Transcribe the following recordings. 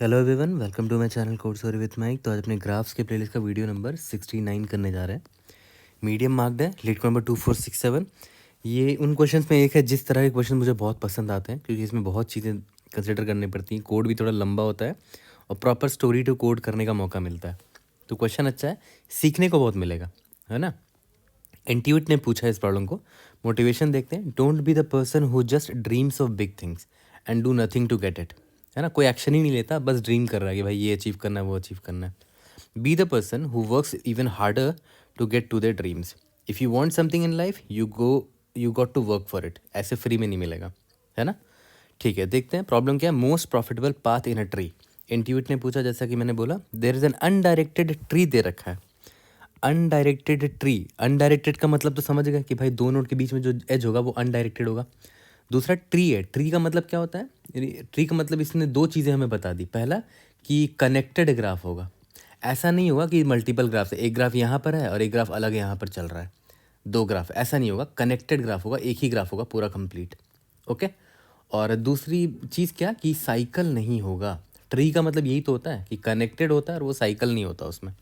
Hello everyone, welcome to my channel code story with Mike. तो आज अपने graphs के प्लेलिस्ट का वीडियो नंबर 69 करने जा रहे हैं। मीडियम मार्क्ड है, लीड नंबर 2467। ये उन क्वेश्चंस में एक है जिस तरह के क्वेश्चन मुझे बहुत पसंद आते हैं, क्योंकि इसमें बहुत चीज़ें कंसिडर करनी पड़ती हैं। कोड भी थोड़ा लंबा होता है और प्रॉपर स्टोरी टू कोड करने का मौका मिलता है। तो क्वेश्चन अच्छा है, सीखने को बहुत मिलेगा, है ना। इंट्यूट ने पूछा इस प्रॉब्लम को। मोटिवेशन देखते हैं। Don't be the person who just dreams of big things and do nothing to get it. है ना, कोई एक्शन ही नहीं लेता, बस ड्रीम कर रहा है कि भाई ये अचीव करना है, वो अचीव करना है। Be the person who works even harder to get to their dreams. If you want something in life you got to work for it. ऐसे फ्री में नहीं मिलेगा, है ना। ठीक है, देखते हैं प्रॉब्लम क्या है। Most profitable path in a tree. Intuit ने पूछा, जैसा कि मैंने बोला, there is an undirected tree दे रखा है। अनडायरेक्टेड ट्री, अनडायरेक्टेड का मतलब तो समझ गए कि भाई दो नोड के बीच में जो एज होगा वो अनडायरेक्टेड होगा। दूसरा ट्री है। ट्री का मतलब क्या होता है? ट्री का मतलब इसने दो चीज़ें हमें बता दी। पहला कि कनेक्टेड ग्राफ होगा। ऐसा नहीं होगा कि मल्टीपल ग्राफ है, एक ग्राफ यहाँ पर है और एक ग्राफ अलग यहाँ पर चल रहा है, दो ग्राफ, ऐसा नहीं होगा। कनेक्टेड ग्राफ होगा, एक ही ग्राफ होगा पूरा कंप्लीट। ओके। और दूसरी चीज़ क्या कि साइकिल नहीं होगा। ट्री का मतलब यही तो होता है कि कनेक्टेड होता है और वो साइकिल नहीं होता उसमें।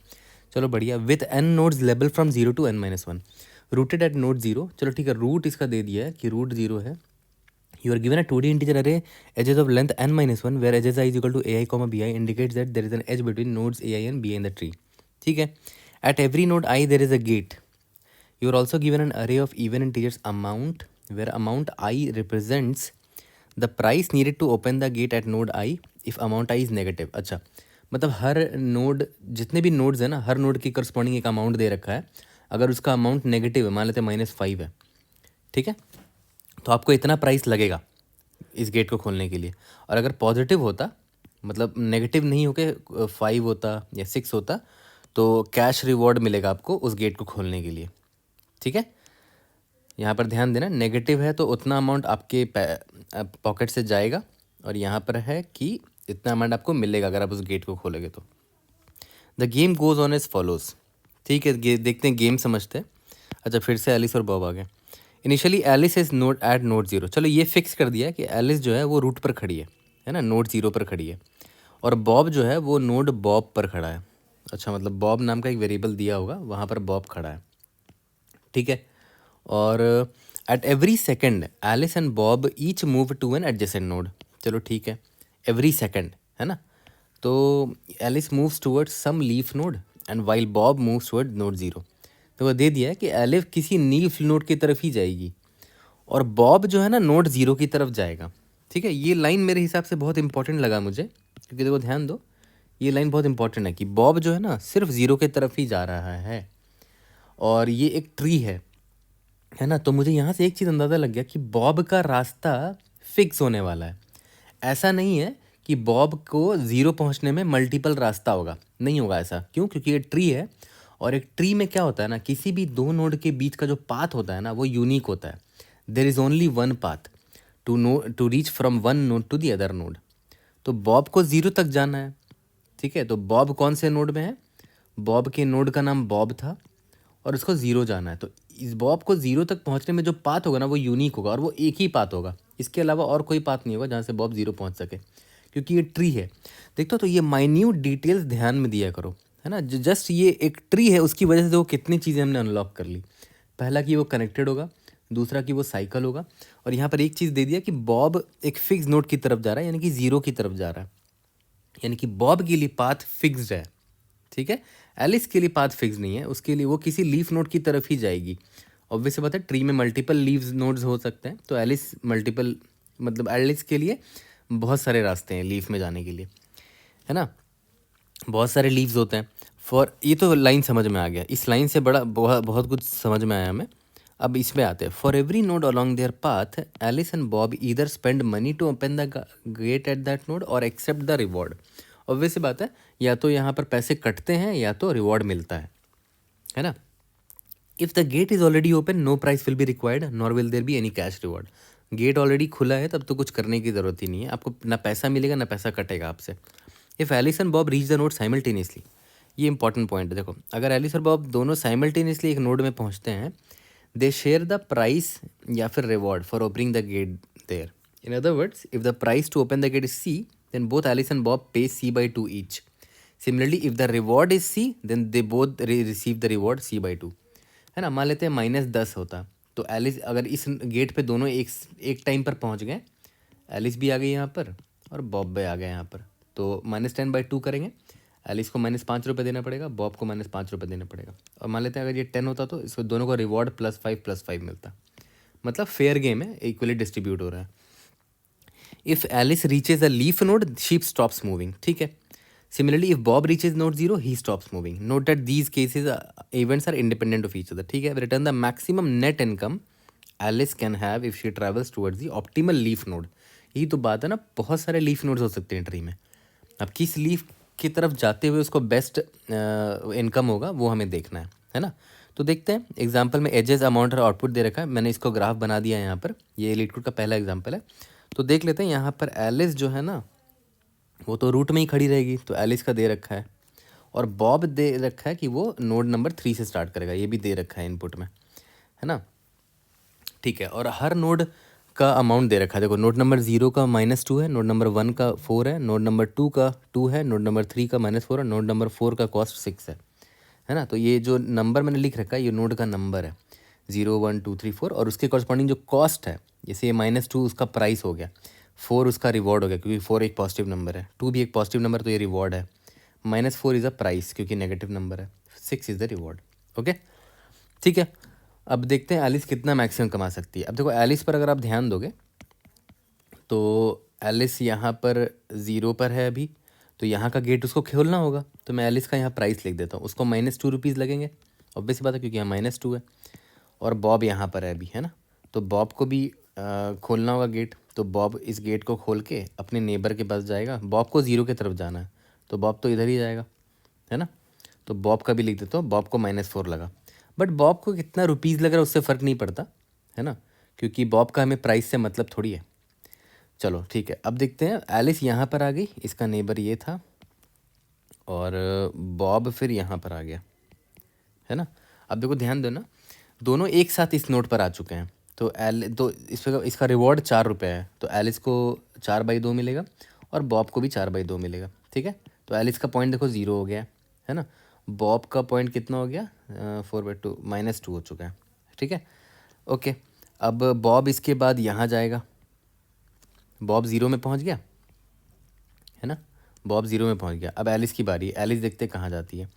चलो बढ़िया। With an nodes level from 0 to n-1, rooted eight node 0। चलो ठीक है, रूट इसका दे दिया है कि रूट 0 है। You are given a 2D integer array, edges of length n-1, where edges I is equal to ai, bi indicates that there is an edge between nodes ai and bi in the tree. ठीक है। At every node I there is a gate. You are also given an array of even integers amount, where amount I represents the price needed to open the gate at node I if amount I is negative. अच्छा, मतलब हर node, जितने भी nodes हैं ना, हर node की corresponding एक amount दे रखा है। अगर उसका अमाउंट नेगेटिव है, मान लेते हैं -5 है, ठीक है, तो आपको इतना प्राइस लगेगा इस गेट को खोलने के लिए। और अगर पॉजिटिव होता, मतलब नेगेटिव नहीं होके 5 होता या 6 होता, तो कैश रिवॉर्ड मिलेगा आपको उस गेट को खोलने के लिए। ठीक है, यहाँ पर ध्यान देना, नेगेटिव है तो उतना अमाउंट आपके पॉकेट से जाएगा, और यहाँ पर है कि इतना अमाउंट आपको मिलेगा अगर आप उस गेट को खोलोगे तो। The game goes on as follows. ठीक है, देखते हैं, गेम समझते हैं। अच्छा, फिर से एलिस और बॉब आ गए। Initially Alice is node at node 0। चलो ये फिक्स कर दिया कि एलिस जो है वो रूट पर खड़ी है ना, नोड 0 पर खड़ी है। और बॉब जो है वो नोड बॉब पर खड़ा है। अच्छा, मतलब बॉब नाम का एक वेरिएबल दिया होगा, वहाँ पर बॉब खड़ा है। ठीक है। और at every second Alice and Bob each move to an adjacent node. चलो ठीक है, एवरी सेकेंड, है ना। तो Alice moves towards some leaf node and while Bob moves toward node 0। तो वो दे दिया है कि एलिस किसी लीफ नोड की तरफ ही जाएगी और बॉब जो है ना नोड 0 की तरफ जाएगा। ठीक है, ये लाइन मेरे हिसाब से बहुत इंपॉर्टेंट लगा मुझे, क्योंकि देखो ध्यान दो, ये लाइन बहुत इंपॉर्टेंट है कि बॉब जो है ना सिर्फ 0 की तरफ ही जा रहा है। और ये एक ट्री है ना। तो मुझे यहाँ से एक चीज़ अंदाज़ा लग गया कि बॉब का रास्ता फिक्स होने वाला है। ऐसा नहीं है कि बॉब को 0 पहुँचने में मल्टीपल रास्ता होगा, नहीं होगा ऐसा। क्यों? क्योंकि ये ट्री है, और एक ट्री में क्या होता है ना, किसी भी दो नोड के बीच का जो पाथ होता है ना वो यूनिक होता है। There is only one path to reach from one node to the other node. तो बॉब को 0 तक जाना है। ठीक है, तो बॉब कौन से नोड में है? बॉब के नोड का नाम बॉब था और उसको 0 जाना है। तो इस बॉब को 0 तक पहुंचने में जो पाथ होगा ना वो यूनिक होगा, और वो एक ही पाथ होगा, इसके अलावा और कोई पाथ नहीं होगा जहाँ से बॉब 0 पहुंच सके, क्योंकि ये ट्री है। देखो, तो ये माइन्यूट डिटेल्स ध्यान में दिया करो, है ना। जस्ट ये एक ट्री है, उसकी वजह से वो कितनी चीज़ें हमने अनलॉक कर ली। पहला कि वो कनेक्टेड होगा, दूसरा कि वो साइकिल होगा, और यहाँ पर एक चीज़ दे दिया कि बॉब एक फिक्स नोड की तरफ जा रहा है, यानी कि 0 की तरफ जा रहा है, यानी कि बॉब के लिए पाथ फिक्स्ड है। ठीक है, एलिस के लिए पाथ फिक्स नहीं है, उसके लिए वो किसी लीफ नोड की तरफ ही जाएगी। ऑब्वियस बात है, ट्री में मल्टीपल लीव्स नोड्स हो सकते हैं, तो एलिस मल्टीपल, मतलब एलिस के लिए बहुत सारे रास्ते हैं लीफ में जाने के लिए, है ना। बहुत सारे लीव्स होते हैं। फॉर, ये तो लाइन समझ में आ गया, इस लाइन से बड़ा बहुत कुछ समझ में आया हमें। अब इसमें आते हैं। For every node along their path Alice and Bob either spend money to open the gate at that node और एक्सेप्ट द रिवॉर्ड। ऑब्वियस सी बात है, या तो यहाँ पर पैसे कटते हैं या तो रिवॉर्ड मिलता है ना। If the gate is already open no price will be required nor will there be any cash reward. Gate already खुला है तब तो कुछ करने की ज़रूरत ही नहीं है, आपको ना पैसा मिलेगा ना पैसा कटेगा आपसे। If Alice and Bob reach the node simultaneously, ये इंपॉर्टेंट पॉइंट है। देखो, अगर एलिस और बॉब दोनों साइमल्टेनियसली एक नोड में पहुंचते हैं, दे शेयर द प्राइस या फिर reward for opening the gate there. In other words, if the price to open the gate is C, then both Alice and Bob pay C/2 each. Similarly, if the reward is C, then they both receive the reward C/2. है ना, मान लेते हैं -10 होता, तो Alice अगर इस gate पे दोनों एक टाइम पर पहुंच गए, एलिस भी आ गई यहाँ पर और बॉब भी आ गया यहाँ पर, तो -10/2 करेंगे। एलिस को -5 रुपये देना पड़ेगा, बॉब को -5 रुपये देना पड़ेगा। और मान लेते हैं अगर ये 10 होता तो इसको दोनों को रिवॉर्ड +5 मिलता। मतलब फेयर गेम है, इक्वली डिस्ट्रीब्यूट हो रहा है। If Alice reaches a leaf node, she stops moving, ठीक है। Similarly, if Bob reaches node 0, he stops moving. Note that these cases events are independent of each other. ठीक है, return the maximum net income Alice can have if she travels towards the optimal leaf node. यही तो बात है ना, बहुत सारे leaf nodes हो सकते हैं ट्री में। अब किस लीफ की तरफ जाते हुए उसको बेस्ट इनकम होगा वो हमें देखना है ना। तो देखते हैं एग्जाम्पल में एजेस, अमाउंट और आउटपुट दे रखा है। मैंने इसको ग्राफ बना दिया है यहाँ पर, ये LeetCode का पहला एग्जाम्पल है। तो देख लेते हैं यहाँ पर एलिस जो है ना वो तो रूट में ही खड़ी रहेगी, तो एलिस का दे रखा है। और बॉब दे रखा है कि वो नोड नंबर 3 से स्टार्ट करेगा, ये भी दे रखा है इनपुट में, है ना। ठीक है, और हर नोड का अमाउंट दे रखा है। देखो नोड नंबर 0 का -2 है, नोड नंबर 1 का 4 है, नोड नंबर 2 का 2 है, नोड नंबर 3 का -4 है, नोड नंबर 4 का कॉस्ट 6 है ना। तो ये जो नंबर मैंने लिख रखा है ये नोड का नंबर है 0 1 2 3 4, और उसके कॉरस्पॉन्डिंग जो कॉस्ट है, जैसे ये -2 उसका प्राइस हो गया, 4 उसका रिवॉर्ड हो गया क्योंकि 4 एक पॉजिटिव नंबर है, 2 भी एक पॉजिटिव नंबर तो ये रिवॉर्ड है, -4 इज़ अ प्राइस क्योंकि नेगेटिव नंबर है, 6 इज़ द रिवॉर्ड। ओके, ठीक है। अब देखते हैं एलिस कितना मैक्सिमम कमा सकती है। अब देखो एलिस पर अगर आप ध्यान दोगे तो एलिस यहाँ पर 0 पर है अभी, तो यहाँ का गेट उसको खोलना होगा, तो मैं एलिस का यहाँ प्राइस लिख देता हूँ। उसको -2 रुपीज़ लगेंगे, ऑब्वियस बात है क्योंकि यहाँ -2 है। और बॉब यहाँ पर है अभी, है ना, तो बॉब को भी खोलना होगा गेट, तो बॉब इस गेट को खोल के अपने नेबर के पास जाएगा। बॉब को 0 की तरफ जाना है, तो बॉब तो इधर ही जाएगा, है ना। तो बॉब का भी लिख देता हूँ, बॉब को -4 लगा। बट बॉब को कितना रुपीज़ लग रहा है उससे फ़र्क नहीं पड़ता, है ना, क्योंकि बॉब का हमें प्राइस से मतलब थोड़ी है। चलो ठीक है, अब देखते हैं एलिस यहाँ पर आ गई, इसका नेबर ये था, और बॉब फिर यहाँ पर आ गया, है ना। अब देखो ध्यान दो ना, दोनों एक साथ इस नोट पर आ चुके हैं, तो तो इसका रिवॉर्ड 4 रुपये है, तो एलिस को 4/2 मिलेगा और बॉब को भी 4/2 मिलेगा, ठीक है। तो एलिस का पॉइंट देखो 0 हो गया है ना, बॉब का पॉइंट कितना हो गया 4/2 -2 हो चुका है, ठीक है। ओके, अब बॉब इसके बाद यहाँ जाएगा, बॉब 0 में पहुँच गया, है ना, बॉब 0 में पहुँच गया। अब एलिस की बारी, एलिस देखते कहाँ जाती है।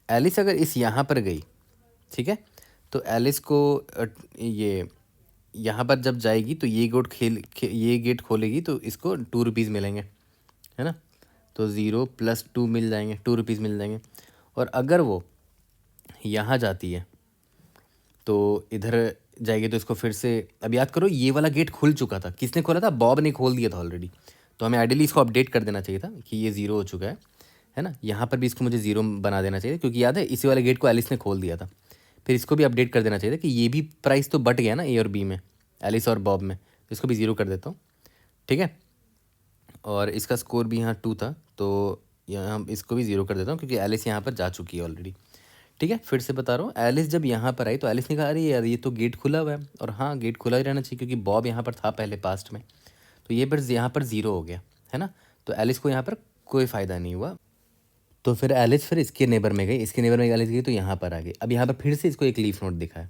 एलिस अगर इस यहाँ पर गई, ठीक है, तो एलिस को ये यहाँ पर जब जाएगी तो ये ये गेट खोलेगी तो इसको 2 रुपीज़ मिलेंगे, है ना, तो 0 + 2 मिल जाएंगे, 2 रुपीज़ मिल जाएंगे। और अगर वो यहाँ जाती है तो इधर जाएगी तो इसको फिर से, अब याद करो ये वाला गेट खुल चुका था, किसने खोला था, बॉब ने खोल दिया था ऑलरेडी, तो हमें आइडियली इसको अपडेट कर देना चाहिए था कि ये 0 हो चुका है ना। यहाँ पर भी इसको मुझे 0 बना देना चाहिए क्योंकि याद है इसी वाले गेट को एलिस ने खोल दिया था। फिर इसको भी अपडेट कर देना चाहिए था कि ये भी प्राइस तो बट गया ना ए और बी में, एलिस और बॉब में, तो इसको भी 0 कर देता हूँ, ठीक है। और इसका स्कोर भी यहाँ 2 था, तो यहाँ इसको भी 0 कर देता हूँ क्योंकि एलिस यहाँ पर जा चुकी है ऑलरेडी, ठीक है। फिर से बता रहा हूँ, एलिस जब यहाँ पर आई तो एलिस ने कहा अरे यार ये तो गेट खुला हुआ है, और हाँ गेट खुला ही रहना चाहिए क्योंकि बॉब यहाँ पर था पहले पास्ट में, तो ये पर यहाँ पर 0 हो गया, है ना। तो एलिस को यहाँ पर कोई फ़ायदा नहीं हुआ, तो फिर एलिस फिर इसके नेबर में गई, इसके नेबर में एलिस गई तो यहाँ पर आ गई। अब यहाँ पर फिर से इसको एक लीफ नोड दिखा है,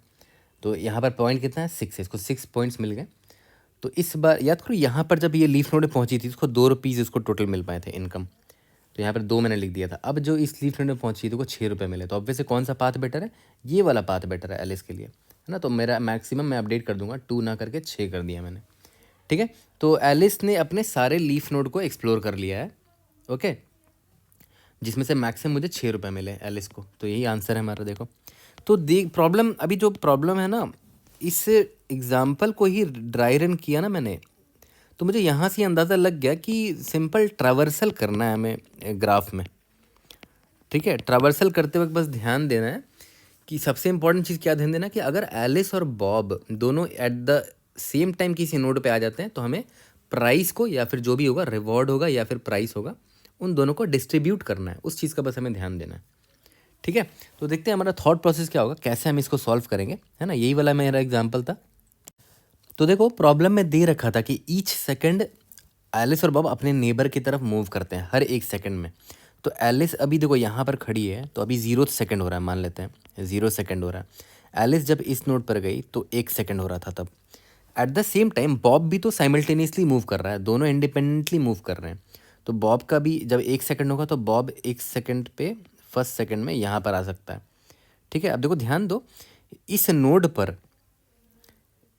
तो यहाँ पर पॉइंट कितना है 6 है, इसको 6 पॉइंट्स मिल गए। तो इस बार याद करो यहाँ पर जब ये लीफ नोड में पहुँची थी इसको 2 रुपीज़ इसको टोटल मिल पाए थे इनकम, तो यहाँ पर 2 मैंने लिख दिया था। अब जो इस लीफ नोड में पहुँची थी वो 6 रुपये मिले, तो ऑब्वियसली कौन सा पाथ बेटर है, ये वाला पाथ बेटर है एलिस के लिए, है ना। तो मेरा मैक्सिमम मैं अपडेट कर दूंगा, 2 ना करके 6 कर दिया मैंने, ठीक है। तो एलिस ने अपने सारे लीफ नोड को एक्सप्लोर कर लिया है, ओके, जिसमें से मैक्सिमम मुझे 6 रुपये मिले एलिस को, तो यही आंसर है हमारा। देखो तो प्रॉब्लम, अभी जो प्रॉब्लम है ना, इस एग्ज़ाम्पल को ही ड्राई रन किया ना मैंने, तो मुझे यहाँ से अंदाज़ा लग गया कि सिंपल ट्रावर्सल करना है हमें ग्राफ में, ठीक है। ट्रावर्सल करते वक्त बस ध्यान देना है कि सबसे इंपॉर्टेंट चीज़ क्या ध्यान देना कि अगर एलिस और बॉब दोनों एट द सेम टाइम किसी नोड पे आ जाते हैं तो हमें प्राइस को, या फिर जो भी होगा रिवॉर्ड होगा या फिर प्राइस होगा, उन दोनों को डिस्ट्रीब्यूट करना है, उस चीज़ का बस हमें ध्यान देना है, ठीक है। तो देखते हैं हमारा थॉट प्रोसेस क्या होगा, कैसे हम इसको सॉल्व करेंगे, है ना। यही वाला मेरा एग्जाम्पल था। तो देखो प्रॉब्लम में दे रखा था कि ईच सेकंड एलिस और बॉब अपने नेबर की तरफ मूव करते हैं हर 1 सेकंड में। तो एलिस अभी देखो यहाँ पर खड़ी है, तो अभी 0 सेकंड हो रहा है, मान लेते हैं 0 सेकंड हो रहा है। एलिस जब इस नोड पर गई तो 1 सेकंड हो रहा था तब। At the same time Bob भी तो साइमल्टेनियसली मूव कर रहा है, दोनों इंडिपेंडेंटली मूव कर रहे हैं। तो बॉब का भी जब 1 सेकंड होगा तो बॉब 1 सेकंड पे फर्स्ट सेकंड में यहाँ पर आ सकता है। ठीक है, अब देखो ध्यान दो, इस नोड पर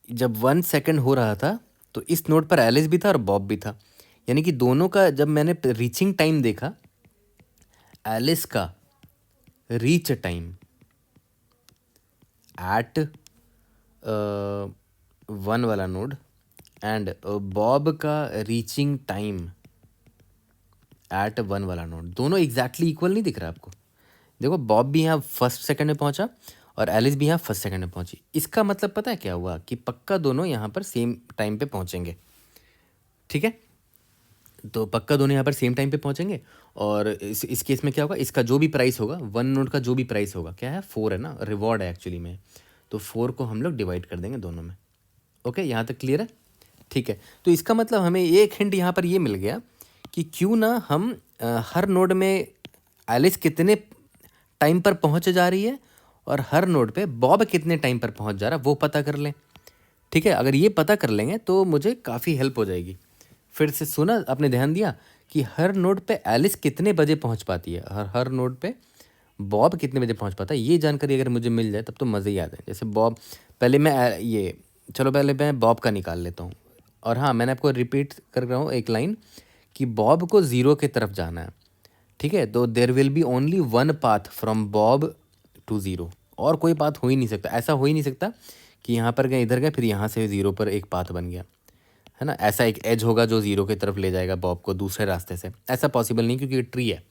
जब 1 सेकंड हो रहा था तो इस नोड पर एलिस भी था और बॉब भी था। यानी कि दोनों का जब मैंने रीचिंग टाइम देखा, एलिस का रीच टाइम एट 1 वाला नोड एंड बॉब का रीचिंग टाइम एट 1 वाला नोड, दोनों एग्जैक्टली इक्वल नहीं दिख रहा आपको। देखो बॉब भी यहाँ फर्स्ट सेकंड में पहुंचा और एलिस भी यहाँ फर्स्ट सेकंड में पहुंची। इसका मतलब पता है क्या हुआ कि पक्का दोनों यहाँ पर सेम टाइम पे पहुंचेंगे। ठीक है, तो पक्का दोनों यहाँ पर सेम टाइम पे पहुंचेंगे। और इस केस में क्या होगा, इसका जो भी प्राइस होगा, 1 नोड का जो भी प्राइस होगा, क्या है 4 है ना, रिवॉर्ड है एक्चुअली में, तो 4 को हम लोग डिवाइड कर देंगे दोनों में। ओके, यहाँ तक क्लियर है? ठीक है, तो इसका मतलब हमें एक हिंट यहाँ पर ये मिल गया कि क्यों ना हम हर नोड में एलिस कितने टाइम पर पहुँच जा रही है और हर नोड पे बॉब कितने टाइम पर पहुँच जा रहा है वो पता कर लें। ठीक है, अगर ये पता कर लेंगे तो मुझे काफ़ी हेल्प हो जाएगी। फिर से सुना, आपने ध्यान दिया कि हर नोड पे एलिस कितने बजे पहुंच पाती है, हर नोड पे बॉब कितने बजे पहुंच पाता है, ये जानकारी अगर मुझे मिल जाए तब तो मज़े ही आ जाए। जैसे बॉब, पहले मैं ये चलो पहले मैं बॉब का निकाल लेता हूँ। और हाँ, मैंने आपको रिपीट कर रहा हूँ एक लाइन कि बॉब को 0 की तरफ जाना है। ठीक है, तो there will be only 1 path from Bob to 0, और कोई पाथ हो ही नहीं सकता। ऐसा हो ही नहीं सकता कि यहाँ पर गए, इधर गए, फिर यहाँ से 0 पर एक पाथ बन गया, है ना। ऐसा एक एज होगा जो 0 की तरफ ले जाएगा बॉब को दूसरे रास्ते से, ऐसा पॉसिबल नहीं क्योंकि ट्री है।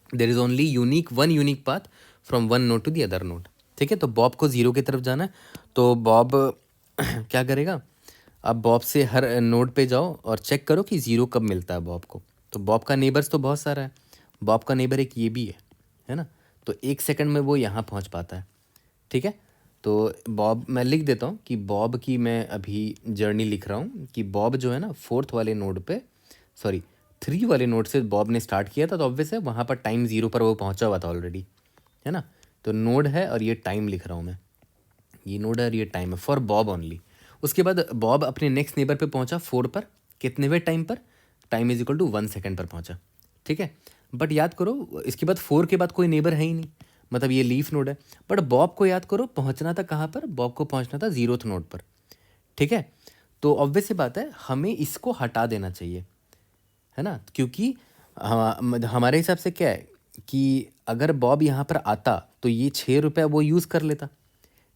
There is only one unique path from one node to the other node. ठीक है, तो बॉब को 0 की तरफ जाना है, तो बॉब क्या करेगा, अब बॉब से हर नोड पे जाओ और चेक करो कि 0 कब मिलता है बॉब को। तो बॉब का नेबर्स तो बहुत सारा है, बॉब का नेबर एक ये भी है ना। तो 1 सेकंड में वो यहाँ पहुँच पाता है। ठीक है, तो बॉब मैं लिख देता हूँ कि बॉब की मैं अभी जर्नी लिख रहा हूँ कि बॉब जो है ना 4th वाले नोड पे, सॉरी 3 वाले नोड से बॉब ने स्टार्ट किया था, तो ऑब्वियस है वहाँ पर टाइम 0 पर वो पहुँचा हुआ था ऑलरेडी, है ना। तो नोड है और ये टाइम लिख रहा हूँ मैं, ये नोड है और ये टाइम है फॉर बॉब ओनली। उसके बाद बॉब अपने नेक्स्ट नेबर पे पहुँचा 4 पर, कितनेवें टाइम पर, time is equal to 1 second पर पहुँचा। ठीक है, बट याद करो इसके बाद 4 के बाद कोई नेबर है ही नहीं, मतलब ये लीफ नोड है। बट बॉब को याद करो पहुंचना था कहाँ पर, बॉब को पहुंचना था 0th नोड पर। ठीक है, तो ऑब्वियस सी बात है हमें इसको हटा देना चाहिए, है ना, क्योंकि हमारे हिसाब से क्या है कि अगर बॉब यहाँ पर आता तो ये 6 रुपये वो यूज़ कर लेता।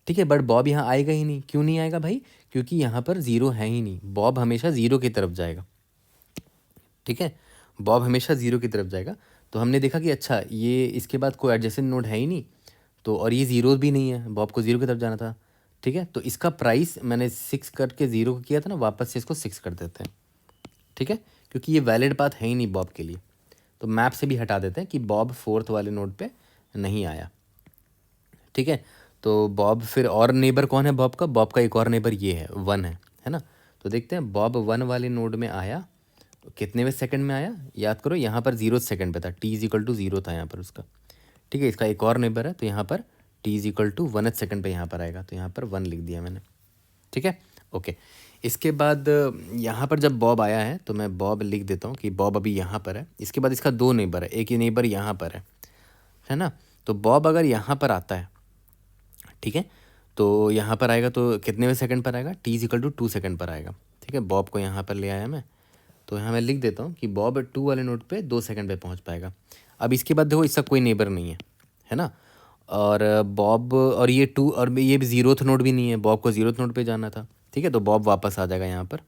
ठीक है, बट बॉब यहाँ आएगा ही नहीं। क्यों नहीं आएगा भाई, क्योंकि यहाँ पर 0 है ही नहीं, बॉब हमेशा 0 की तरफ जाएगा। ठीक है, बॉब हमेशा 0 की तरफ जाएगा। तो हमने देखा कि अच्छा ये इसके बाद कोई एडजेसेंट नोड है ही नहीं, तो और ये 0 भी नहीं है, बॉब को 0 की तरफ जाना था। ठीक है, तो इसका प्राइस मैंने 6 करके 0 को किया था ना, वापस से इसको 6 कर देते हैं। ठीक है, क्योंकि ये वैलिड पाथ है ही नहीं बॉब के लिए, तो मैप से भी हटा देते हैं कि बॉब 4th वाले नोड पे नहीं आया। ठीक है, तो बॉब फिर और नेबर कौन है बॉब का एक और नेबर ये है 1 है ना। तो देखते हैं बॉब 1 वाले नोड में आया, कितने में सेकंड में आया, याद करो यहाँ पर 0 सेकंड पे था, t इज इक्वल टू 0 था यहाँ पर उसका। ठीक है, इसका एक और नेबर है, तो यहाँ पर t is equal to 1 second पे यहाँ पर आएगा, तो यहाँ पर 1 लिख दिया मैंने। ठीक है, ओके। इसके बाद यहाँ पर जब बॉब आया है तो मैं बॉब लिख देता हूँ कि बॉब अभी यहाँ पर है। इसके बाद इसका 2 नेबर है, एक ही नेबर यहाँ पर है ना। तो बॉब अगर यहाँ पर आता है, ठीक है, तो यहाँ पर आएगा तो कितने सेकंड पर आएगा, t is equal to 2 second पर आएगा। ठीक है, बॉब को यहाँ पर ले आया मैं, तो यहाँ मैं लिख देता हूँ कि बॉब 2 वाले नोड पे 2 सेकंड पे पहुँच पाएगा। अब इसके बाद देखो इसका कोई नेबर नहीं है ना, और बॉब और ये 2 और ये भी 0th नोड भी नहीं है, बॉब को 0th नोड पे जाना था। ठीक है, तो बॉब वापस आ जाएगा यहाँ पर।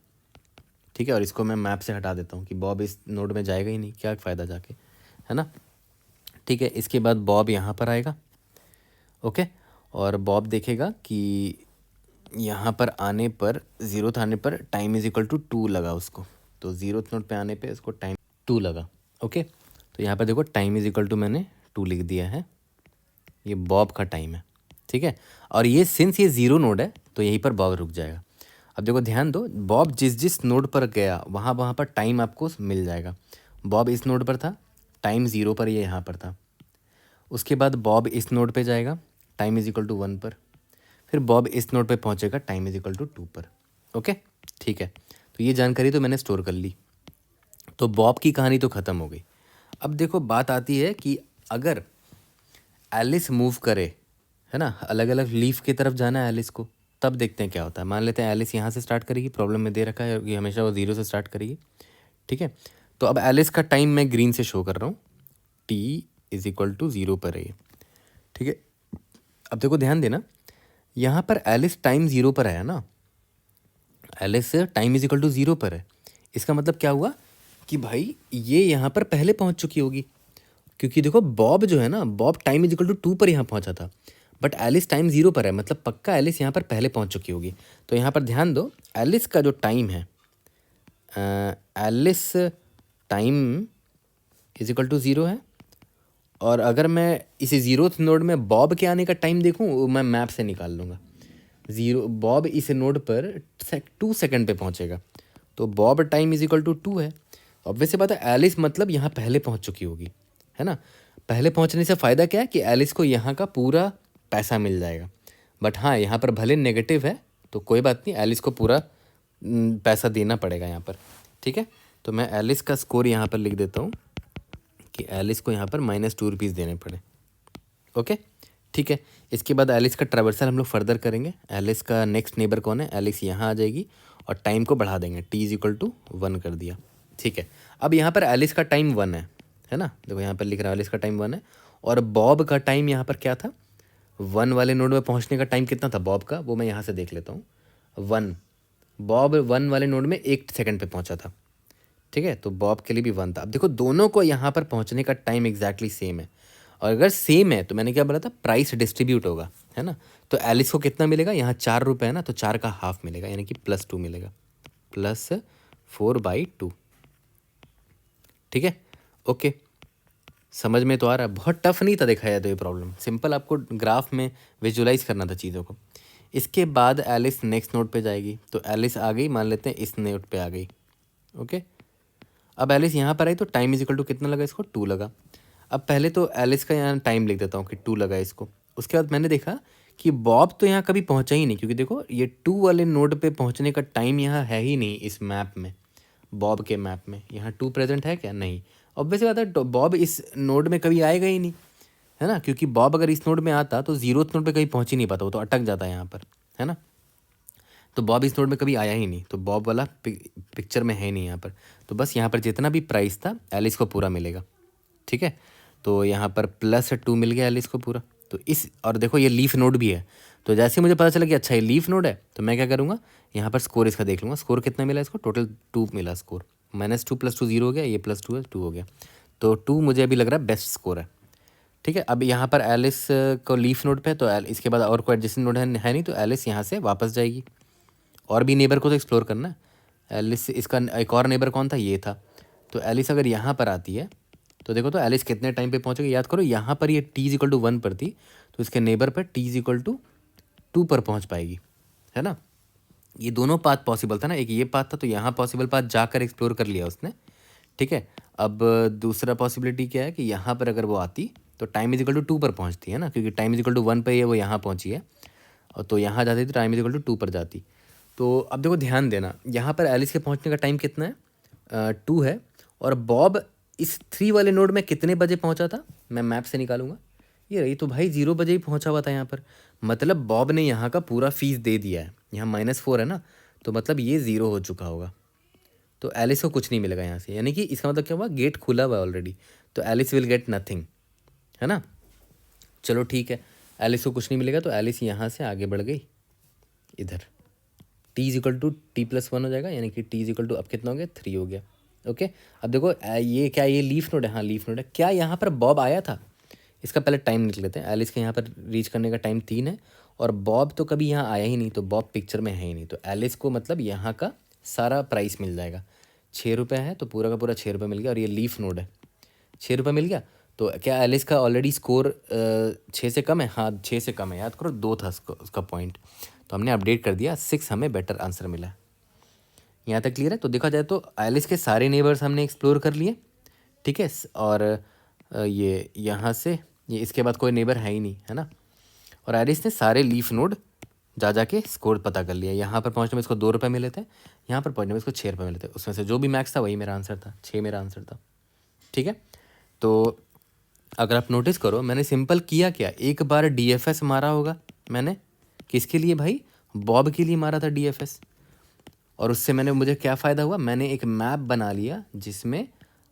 ठीक है, और इसको मैं मैप से हटा देता हूँ कि बॉब इस नोड में जाएगा ही नहीं, क्या फ़ायदा जाके, है ना। ठीक है, इसके बाद बॉब यहाँ पर आएगा। ओके, और बॉब देखेगा कि यहाँ पर आने पर 0th आने पर टाइम इज इक्वल टू 2 लगा उसको, तो 0th नोड पे आने पे इसको टाइम 2 लगा। ओके, तो यहाँ पर देखो टाइम इज इक्वल टू मैंने 2 लिख दिया है, ये बॉब का टाइम है। ठीक है, और ये सिंस ये 0 नोड है तो यहीं पर बॉब रुक जाएगा। अब देखो ध्यान दो, बॉब जिस जिस नोड पर गया वहाँ वहाँ पर टाइम आपको मिल जाएगा। बॉब इस नोड पर था, टाइम 0 पर ये यहाँ पर था। उसके बाद बॉब इस नोड पे जाएगा, टाइम इज इक्वल टू 1 पर। फिर बॉब इस नोड पे पहुँचेगा, टाइम इज इक्वल टू 2 पर। ओके, ठीक है। तो ये जानकारी तो मैंने स्टोर कर ली। तो बॉब की कहानी तो ख़त्म हो गई। अब देखो बात आती है कि अगर एलिस मूव करे, है ना, अलग अलग लीफ की तरफ जाना है एलिस को, तब देखते हैं क्या होता है। मान लेते हैं एलिस यहाँ से स्टार्ट करेगी, प्रॉब्लम में दे रखा है कि हमेशा वो 0 से स्टार्ट करेगी। ठीक है, तो अब एलिस का टाइम मैं ग्रीन से शो कर रहा हूँ, t इज इक्वल टू 0 पर है ये। ठीक है, अब देखो ध्यान देना, यहाँ पर एलिस टाइम 0 पर है ना, Alice time is equal to 0 पर है। इसका मतलब क्या हुआ कि भाई ये यहाँ पर पहले पहुँच चुकी होगी, क्योंकि देखो बॉब जो है ना, Bob time is equal to 2 पर यहाँ पहुँचा था, बट एलिस टाइम 0 पर है, मतलब पक्का एलिस यहाँ पर पहले पहुँच चुकी होगी। तो यहाँ पर ध्यान दो, एलिस का जो टाइम है, Alice time is equal to 0 है। और अगर मैं इसे 0th नोड में बॉब के आने का टाइम देखूँ, वो मैं मैप से निकाल लूँगा। 0, बॉब इस नोड पर 2 सेकंड पे पहुँचेगा, तो Bob time is equal to 2 है। ऑब्वियस सी बात है, एलिस मतलब यहाँ पहले पहुँच चुकी होगी, है ना। पहले पहुँचने से फ़ायदा क्या है कि एलिस को यहाँ का पूरा पैसा मिल जाएगा। बट हाँ, यहाँ पर भले नेगेटिव है तो कोई बात नहीं, एलिस को पूरा पैसा देना पड़ेगा यहाँ पर। ठीक है, तो मैं एलिस का स्कोर यहाँ पर लिख देता हूँ कि एलिस को यहाँ पर -2 रुपीज़ देने पड़े। ओके, ठीक है। इसके बाद एलिस का ट्रैवर्सल हम लोग फर्दर करेंगे। एलिस का नेक्स्ट नेबर कौन है, एलिस यहाँ आ जाएगी और टाइम को बढ़ा देंगे, t इज इक्वल टू 1 कर दिया। ठीक है, अब यहाँ पर एलिस का टाइम 1 है ना, देखो यहाँ पर लिख रहा है एलिस का टाइम 1 है। और बॉब का टाइम यहाँ पर क्या था, 1 वाले नोड में पहुँचने का टाइम कितना था बॉब का, वो मैं यहाँ से देख लेता हूँ। 1, बॉब 1 वाले नोड में 1 सेकंड पे पहुँचा था। ठीक है, तो बॉब के लिए भी 1 था। अब देखो दोनों को यहाँ पर पहुँचने का टाइम एग्जैक्टली सेम है, और अगर सेम है तो मैंने क्या बोला था, प्राइस डिस्ट्रीब्यूट होगा, है ना। तो एलिस को कितना मिलेगा, यहाँ 4 रुपये है ना, तो 4 का हाफ मिलेगा, यानी कि +2 मिलेगा, +4/2। ठीक है, ओके, समझ में तो आ रहा है। बहुत टफ नहीं था देखा जाए तो ये प्रॉब्लम, सिंपल आपको ग्राफ में विजुलाइज करना था चीज़ों को। इसके बाद एलिस नेक्स्ट नोड पे जाएगी, तो एलिस आ गई, मान लेते हैं इस नोड पे आ गई। ओके, अब एलिस यहाँ पर आई तो टाइम इज इक्वल टू कितना लगा इसको, 2 लगा। अब पहले तो एलिस का यहाँ टाइम लिख देता हूँ कि 2 लगा इसको। उसके बाद मैंने देखा कि बॉब तो यहाँ कभी पहुँचा ही नहीं, क्योंकि देखो ये 2 वाले नोड पे पहुँचने का टाइम यहाँ है ही नहीं इस मैप में। बॉब के मैप में यहाँ 2 प्रेजेंट है क्या, नहीं। ऑब्वियस बात है, बॉब इस नोड में कभी आएगा ही नहीं, है ना, क्योंकि बॉब अगर इस नोड में आता तो 0th नोड पे कहीं पहुँच ही नहीं पाता, वो तो अटक जाता है यहाँ पर, है ना। तो बॉब इस नोड में कभी आया ही नहीं, तो बॉब वाला पिक्चर में है ही नहीं यहाँ पर। तो बस यहाँ पर जितना भी प्राइस था एलिस को पूरा मिलेगा। ठीक है, तो यहाँ पर +2 मिल गया एलिस को पूरा। तो इस, और देखो ये लीफ नोड भी है, तो जैसे ही मुझे पता चला कि अच्छा ये लीफ नोड है, तो मैं क्या करूँगा, यहाँ पर स्कोर इसका देख लूँगा, स्कोर कितना मिला इसको, टोटल 2 मिला स्कोर, -2 + 2 0 हो गया, ये +2 है 2 हो गया, तो 2 मुझे अभी लग रहा है बेस्ट स्कोर है। ठीक है, अब यहाँ पर एलिस को लीफ नोड पे, तो इसके बाद और कोई एडजेसेंट नोड है नहीं, तो एलिस यहाँ से वापस जाएगी। और भी नेबर को तो एक्सप्लोर करना है। एलिस, इसका एक और नेबर कौन था, ये था। तो एलिस अगर यहाँ पर आती है तो देखो, तो एलिस कितने टाइम पे पहुँचेगी, याद करो यहाँ पर ये t इज इक्वल टू 1 पर थी, तो इसके नेबर पर t इज इक्वल टू 2 पर पहुँच पाएगी, है ना। ये दोनों पाथ पॉसिबल था ना, एक ये पाथ था, तो यहाँ पॉसिबल पाथ जाकर एक्सप्लोर कर लिया उसने। ठीक है, अब दूसरा पॉसिबिलिटी क्या है कि यहाँ पर अगर वो आती तो टाइम इज इक्वल टू 2 पर पहुँचती है ना, क्योंकि टाइम इज इक्वल टू 1 पर ही है, वो यहाँ पहुँची है, और तो यहाँ जाती तो टाइम इज इक्वल टू 2 पर जाती। तो अब देखो ध्यान देना, यहाँ पर एलिस के पहुँचने का टाइम कितना है, 2 है। और बॉब इस 3 वाले नोड में कितने बजे पहुँचा था, मैं मैप से निकालूंगा। ये रही, तो भाई 0 बजे ही पहुँचा हुआ था यहाँ पर, मतलब बॉब ने यहाँ का पूरा फीस दे दिया है। यहाँ -4 है ना, तो मतलब ये 0 हो चुका होगा, तो एलिस को कुछ नहीं मिलेगा यहाँ से, यानी कि इसका मतलब क्या हुआ, गेट खुला हुआ है ऑलरेडी, तो एलिस विल गेट नथिंग, है ना। चलो ठीक है, एलिस को कुछ नहीं मिलेगा, तो एलिस यहाँ से आगे बढ़ गई इधर, t is equal to t+1 हो जाएगा, यानी कि t इज इक्वल टू अब कितना हो गया, 3 हो गया। ओके, अब देखो ये क्या, ये लीफ नोड है, हाँ लीफ नोड है। क्या यहाँ पर बॉब आया था, इसका पहले टाइम निकल लेते हैं। एलिस के यहाँ पर रीच करने का टाइम 3 है, और बॉब तो कभी यहाँ आया ही नहीं, तो बॉब पिक्चर में है ही नहीं, तो एलिस को मतलब यहाँ का सारा प्राइस मिल जाएगा। 6 रुपये है, तो पूरा का पूरा 6 रुपये मिल गया, और ये लीफ नोड है, 6 रुपये मिल गया। तो क्या एलिस का ऑलरेडी स्कोर 6 से कम है, हाँ 6 से कम है, याद करो 2 था उसका पॉइंट, तो हमने अपडेट कर दिया, 6 हमें बेटर आंसर मिला। यहाँ तक क्लियर है। तो देखा जाए तो एलिस के सारे नेबर्स हमने एक्सप्लोर कर लिए, ठीक है। और ये यहाँ से ये इसके बाद कोई नेबर है ही नहीं, है ना। और एलिस ने सारे लीफ नोड जा के स्कोर पता कर लिया। यहाँ पर पहुँचने में इसको 2 रुपये मिले थे, यहाँ पर पहुँचने में इसको 6 रुपये मिले थे। उसमें से जो भी मैक्स था वही मेरा आंसर था, 6 मेरा आंसर था, ठीक है। तो अगर आप नोटिस करो, मैंने सिंपल किया क्या, एक बार DFS मारा होगा मैंने, किसके लिए भाई, बॉब के लिए मारा था DFS। और उससे मुझे क्या फ़ायदा हुआ, मैंने एक मैप बना लिया जिसमें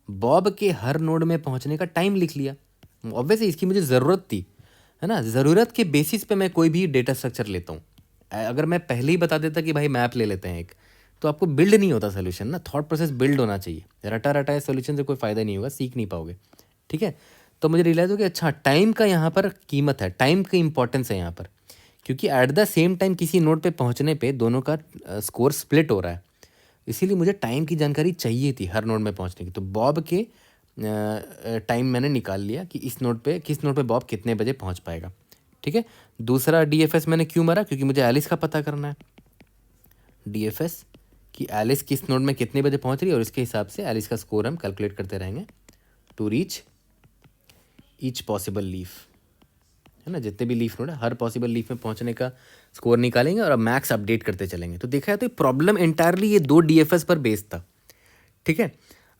बॉब के हर नोड में पहुंचने का टाइम लिख लिया। ऑब्वियसली इसकी मुझे ज़रूरत थी, है ना। ज़रूरत के बेसिस पे मैं कोई भी डेटा स्ट्रक्चर लेता हूँ। अगर मैं पहले ही बता देता कि भाई मैप ले लेते हैं एक, तो आपको बिल्ड नहीं होता सोल्यूशन ना, थॉट प्रोसेस बिल्ड होना चाहिए। रटा रटाए सोल्यूशन से कोई फ़ायदा नहीं होगा, सीख नहीं पाओगे, ठीक है। तो मुझे रियलाइज़ हो कि अच्छा टाइम का यहाँ पर कीमत है, टाइम की इंपॉर्टेंस है यहाँ पर, क्योंकि एट द सेम टाइम किसी नोड पे पहुँचने पे दोनों का स्कोर स्प्लिट हो रहा है। इसीलिए मुझे टाइम की जानकारी चाहिए थी हर नोड में पहुँचने की। तो बॉब के टाइम मैंने निकाल लिया कि किस नोड पे बॉब कितने बजे पहुँच पाएगा, ठीक है। दूसरा DFS मैंने क्यों मारा, क्योंकि मुझे एलिस का पता करना है। DFS कि एलिस किस नोड में कितने बजे पहुँच रही है, और इसके हिसाब से एलिस का स्कोर हम कैलकुलेट करते रहेंगे to reach each possible leaf, है ना। जितने भी लीफ नोड है हर पॉसिबल लीफ में पहुंचने का स्कोर निकालेंगे और अब मैक्स अपडेट करते चलेंगे। तो देखा है तो प्रॉब्लम इंटायरली ये 2 DFS पर बेस्ड था, ठीक है।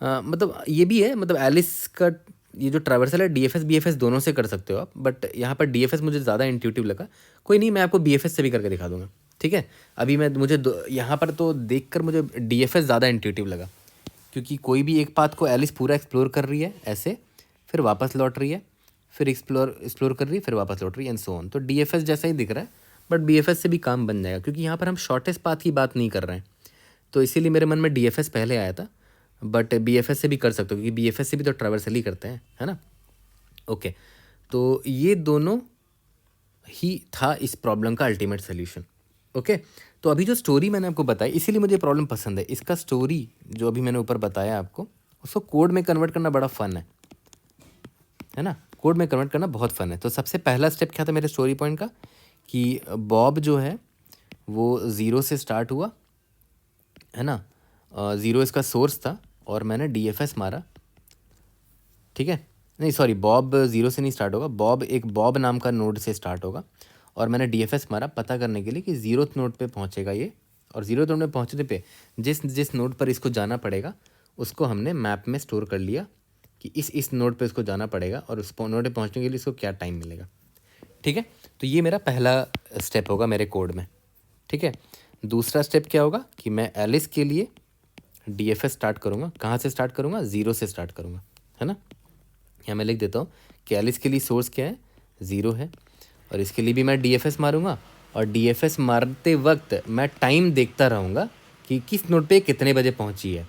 मतलब ये भी है, मतलब एलिस का ये जो ट्रैवर्सल है DFS BFS दोनों से कर सकते हो आप, बट यहाँ पर DFS मुझे ज़्यादा इंट्यूटिव लगा। कोई नहीं, मैं आपको BFS से भी करके दिखा दूंगा, ठीक है। अभी मुझे यहाँ पर तो देख मुझे DFS ज़्यादा इंट्यूटिव लगा, क्योंकि कोई भी एक पाथ को एलिस पूरा एक्सप्लोर कर रही है ऐसे, फिर वापस लौट रही है, फिर एक्सप्लोर कर रही है, फिर वापस लौट रही है, एंड सो ऑन। तो DFS जैसा ही दिख रहा है, बट BFS से भी काम बन जाएगा, क्योंकि यहाँ पर हम शॉर्टेस्ट पाथ की बात नहीं कर रहे हैं। तो इसीलिए मेरे मन में DFS पहले आया था, बट BFS से भी कर सकते हो, क्योंकि BFS से भी तो ट्रैवर्सल ही करते हैं, है ना। ओके, तो ये दोनों ही था इस प्रॉब्लम का अल्टीमेट सोल्यूशन। ओके, तो अभी जो स्टोरी मैंने आपको बताई, इसीलिए मुझे प्रॉब्लम पसंद है। इसका स्टोरी जो अभी मैंने ऊपर बताया आपको, उसको कोड में कन्वर्ट करना बड़ा फन है ना। कोड में कन्वर्ट करना बहुत फन है। तो सबसे पहला स्टेप क्या था मेरे स्टोरी पॉइंट का, कि बॉब जो है वो 0 से स्टार्ट हुआ, है ना। 0 इसका सोर्स था और मैंने DFS मारा, ठीक है। नहीं सॉरी, बॉब 0 से नहीं स्टार्ट होगा, बॉब नाम का नोड से स्टार्ट होगा, और मैंने DFS मारा पता करने के लिए कि 0th नोड पे पहुंचेगा ये, और 0th नोड में पहुंचने पे जिस नोड पर इसको जाना पड़ेगा उसको हमने मैप में स्टोर कर लिया कि इस नोड पे इसको जाना पड़ेगा, और उस नोड पे पहुंचने के लिए इसको क्या टाइम मिलेगा, ठीक है। तो ये मेरा पहला स्टेप होगा मेरे कोड में, ठीक है। दूसरा स्टेप क्या होगा कि मैं एलिस के लिए DFS स्टार्ट करूँगा। कहाँ से स्टार्ट करूँगा, 0 से स्टार्ट करूँगा, है ना। यहाँ मैं लिख देता हूँ कि एलिस के लिए सोर्स क्या है, 0 है, और इसके लिए भी मैं DFS मारूँगा, और DFS मारते वक्त मैं टाइम देखता रहूँगा कि किस नोड पे कितने बजे पहुँची है,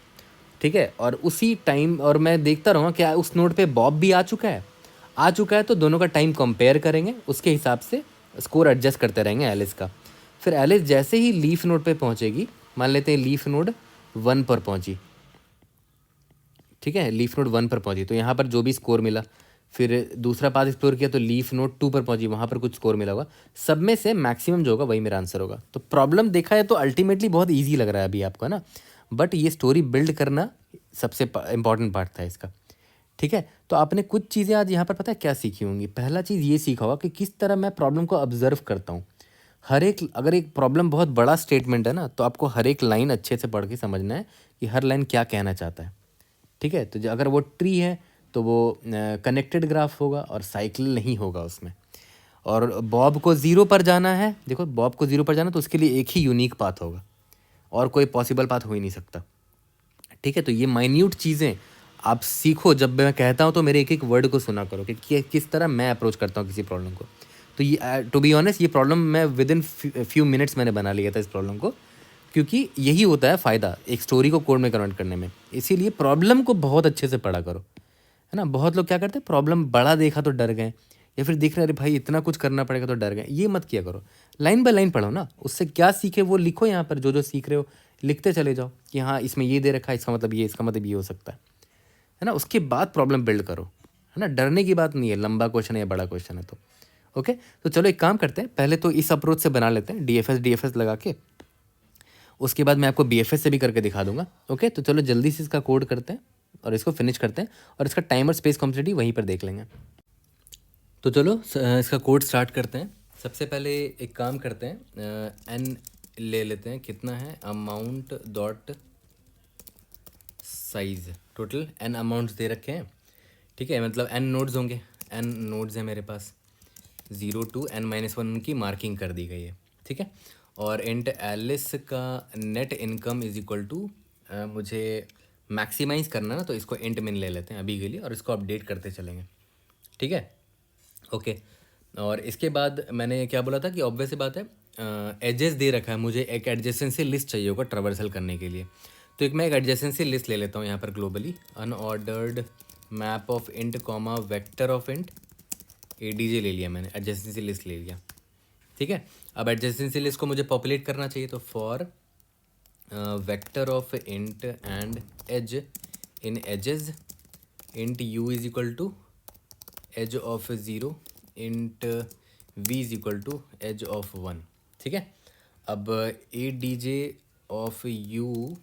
ठीक है। और उसी टाइम, और मैं देखता रहूँगा क्या उस नोड पे बॉब भी आ चुका है, तो दोनों का टाइम कंपेयर करेंगे, उसके हिसाब से स्कोर एडजस्ट करते रहेंगे एलिस का। फिर एलिस जैसे ही लीफ नोड पे पहुँचेगी, मान लेते हैं लीफ नोड 1 पर पहुँची, ठीक है, लीफ नोड 1 पर पहुँची, तो यहाँ पर जो भी स्कोर मिला, फिर दूसरा पाथ एक्सप्लोर किया तो लीफ नोड 2 पर पहुँची, वहाँ पर कुछ स्कोर मिला होगा, सब में से मैक्सिमम जो होगा वही मेरा आंसर होगा। तो प्रॉब्लम देखा है तो अल्टीमेटली बहुत ईजी लग रहा है अभी आपको, है ना, बट ये स्टोरी बिल्ड करना सबसे इंपॉर्टेंट पार्ट था इसका, ठीक है। तो आपने कुछ चीज़ें आज यहाँ पर पता है क्या सीखी होंगी। पहला चीज़ ये सीखा होगा कि किस तरह मैं प्रॉब्लम को ऑब्जर्व करता हूँ। अगर एक प्रॉब्लम बहुत बड़ा स्टेटमेंट है ना, तो आपको हर एक लाइन अच्छे से पढ़ के समझना है कि हर लाइन क्या कहना चाहता है, ठीक है। तो अगर वो ट्री है तो वो कनेक्टेड ग्राफ होगा और साइकिल नहीं होगा उसमें। और बॉब को 0 पर जाना है, देखो बॉब को 0 पर जाना तो उसके लिए एक ही यूनिक पाथ होगा और कोई पॉसिबल पाथ हो ही नहीं सकता, ठीक है। तो ये माइन्यूट चीज़ें आप सीखो। जब मैं कहता हूँ तो मेरे एक एक वर्ड को सुना करो कि किस तरह मैं अप्रोच करता हूँ किसी प्रॉब्लम को। तो ये टू बी ऑनेस्ट ये प्रॉब्लम मैं विद इन फ्यू मिनट्स मैंने बना लिया था इस प्रॉब्लम को, क्योंकि यही होता है फ़ायदा एक स्टोरी को कोड में कन्वर्ट करने में। इसीलिए प्रॉब्लम को बहुत अच्छे से पढ़ा करो, है ना। बहुत लोग क्या करते हैं, प्रॉब्लम बड़ा देखा तो डर गए, या फिर देख रहे अरे भाई इतना कुछ करना पड़ेगा तो डर गए। ये मत किया करो, लाइन बाय लाइन पढ़ो ना, उससे क्या सीखे वो लिखो। यहाँ पर जो जो सीख रहे हो लिखते चले जाओ कि हाँ इसमें ये दे रखा है, इसका मतलब ये, इसका मतलब ये हो सकता है ना। उसके बाद प्रॉब्लम बिल्ड करो, है ना। डरने की बात नहीं है, लंबा क्वेश्चन है या बड़ा क्वेश्चन है तो। ओके, तो चलो एक काम करते हैं, पहले तो इस अप्रोच से बना लेते हैं डी एफ एस लगा के, उसके बाद मैं आपको बी एफ एस से भी करके दिखा दूंगा। ओके, तो चलो जल्दी से इसका कोड करते हैं और इसको फिनिश करते हैं, और इसका टाइम और स्पेस कॉम्प्लेक्सिटी वहीं पर देख लेंगे। तो चलो इसका कोड स्टार्ट करते हैं। सबसे पहले एक काम करते हैं, एन ले लेते हैं, कितना है, amount dot size, total N amounts दे रखे हैं, ठीक है, मतलब एन नोड्स होंगे, एन नोड्स हैं मेरे पास, 0 to n-1 उनकी मार्किंग कर दी गई है, ठीक है। और इंट एलिस का net income is equal to, मुझे मैक्सिमाइज़ करना है ना, तो इसको इंट मिन ले लेते हैं अभी के लिए, और इसको अपडेट करते चलेंगे, ठीक है। ओके, और इसके बाद मैंने क्या बोला था कि ऑब्वियस सी बात है, एजेस दे रखा है, मुझे एक एडजेसेंसी लिस्ट चाहिए होगा ट्रावर्सल करने के लिए, तो एक मैं एक एडजेसेंसी लिस्ट ले लेता हूँ यहाँ पर globally, unordered map of int comma vector of int, ADJ ले लिया मैंने, एडजेसेंसी लिस्ट ले लिया, ठीक है। अब एडजेसेंसी लिस्ट को मुझे पॉपुलेट करना चाहिए, तो for vector of int and edge in edges, int u is equal to edge of 0, int v is equal to edge of 1, ठीक है। अब ADJ of u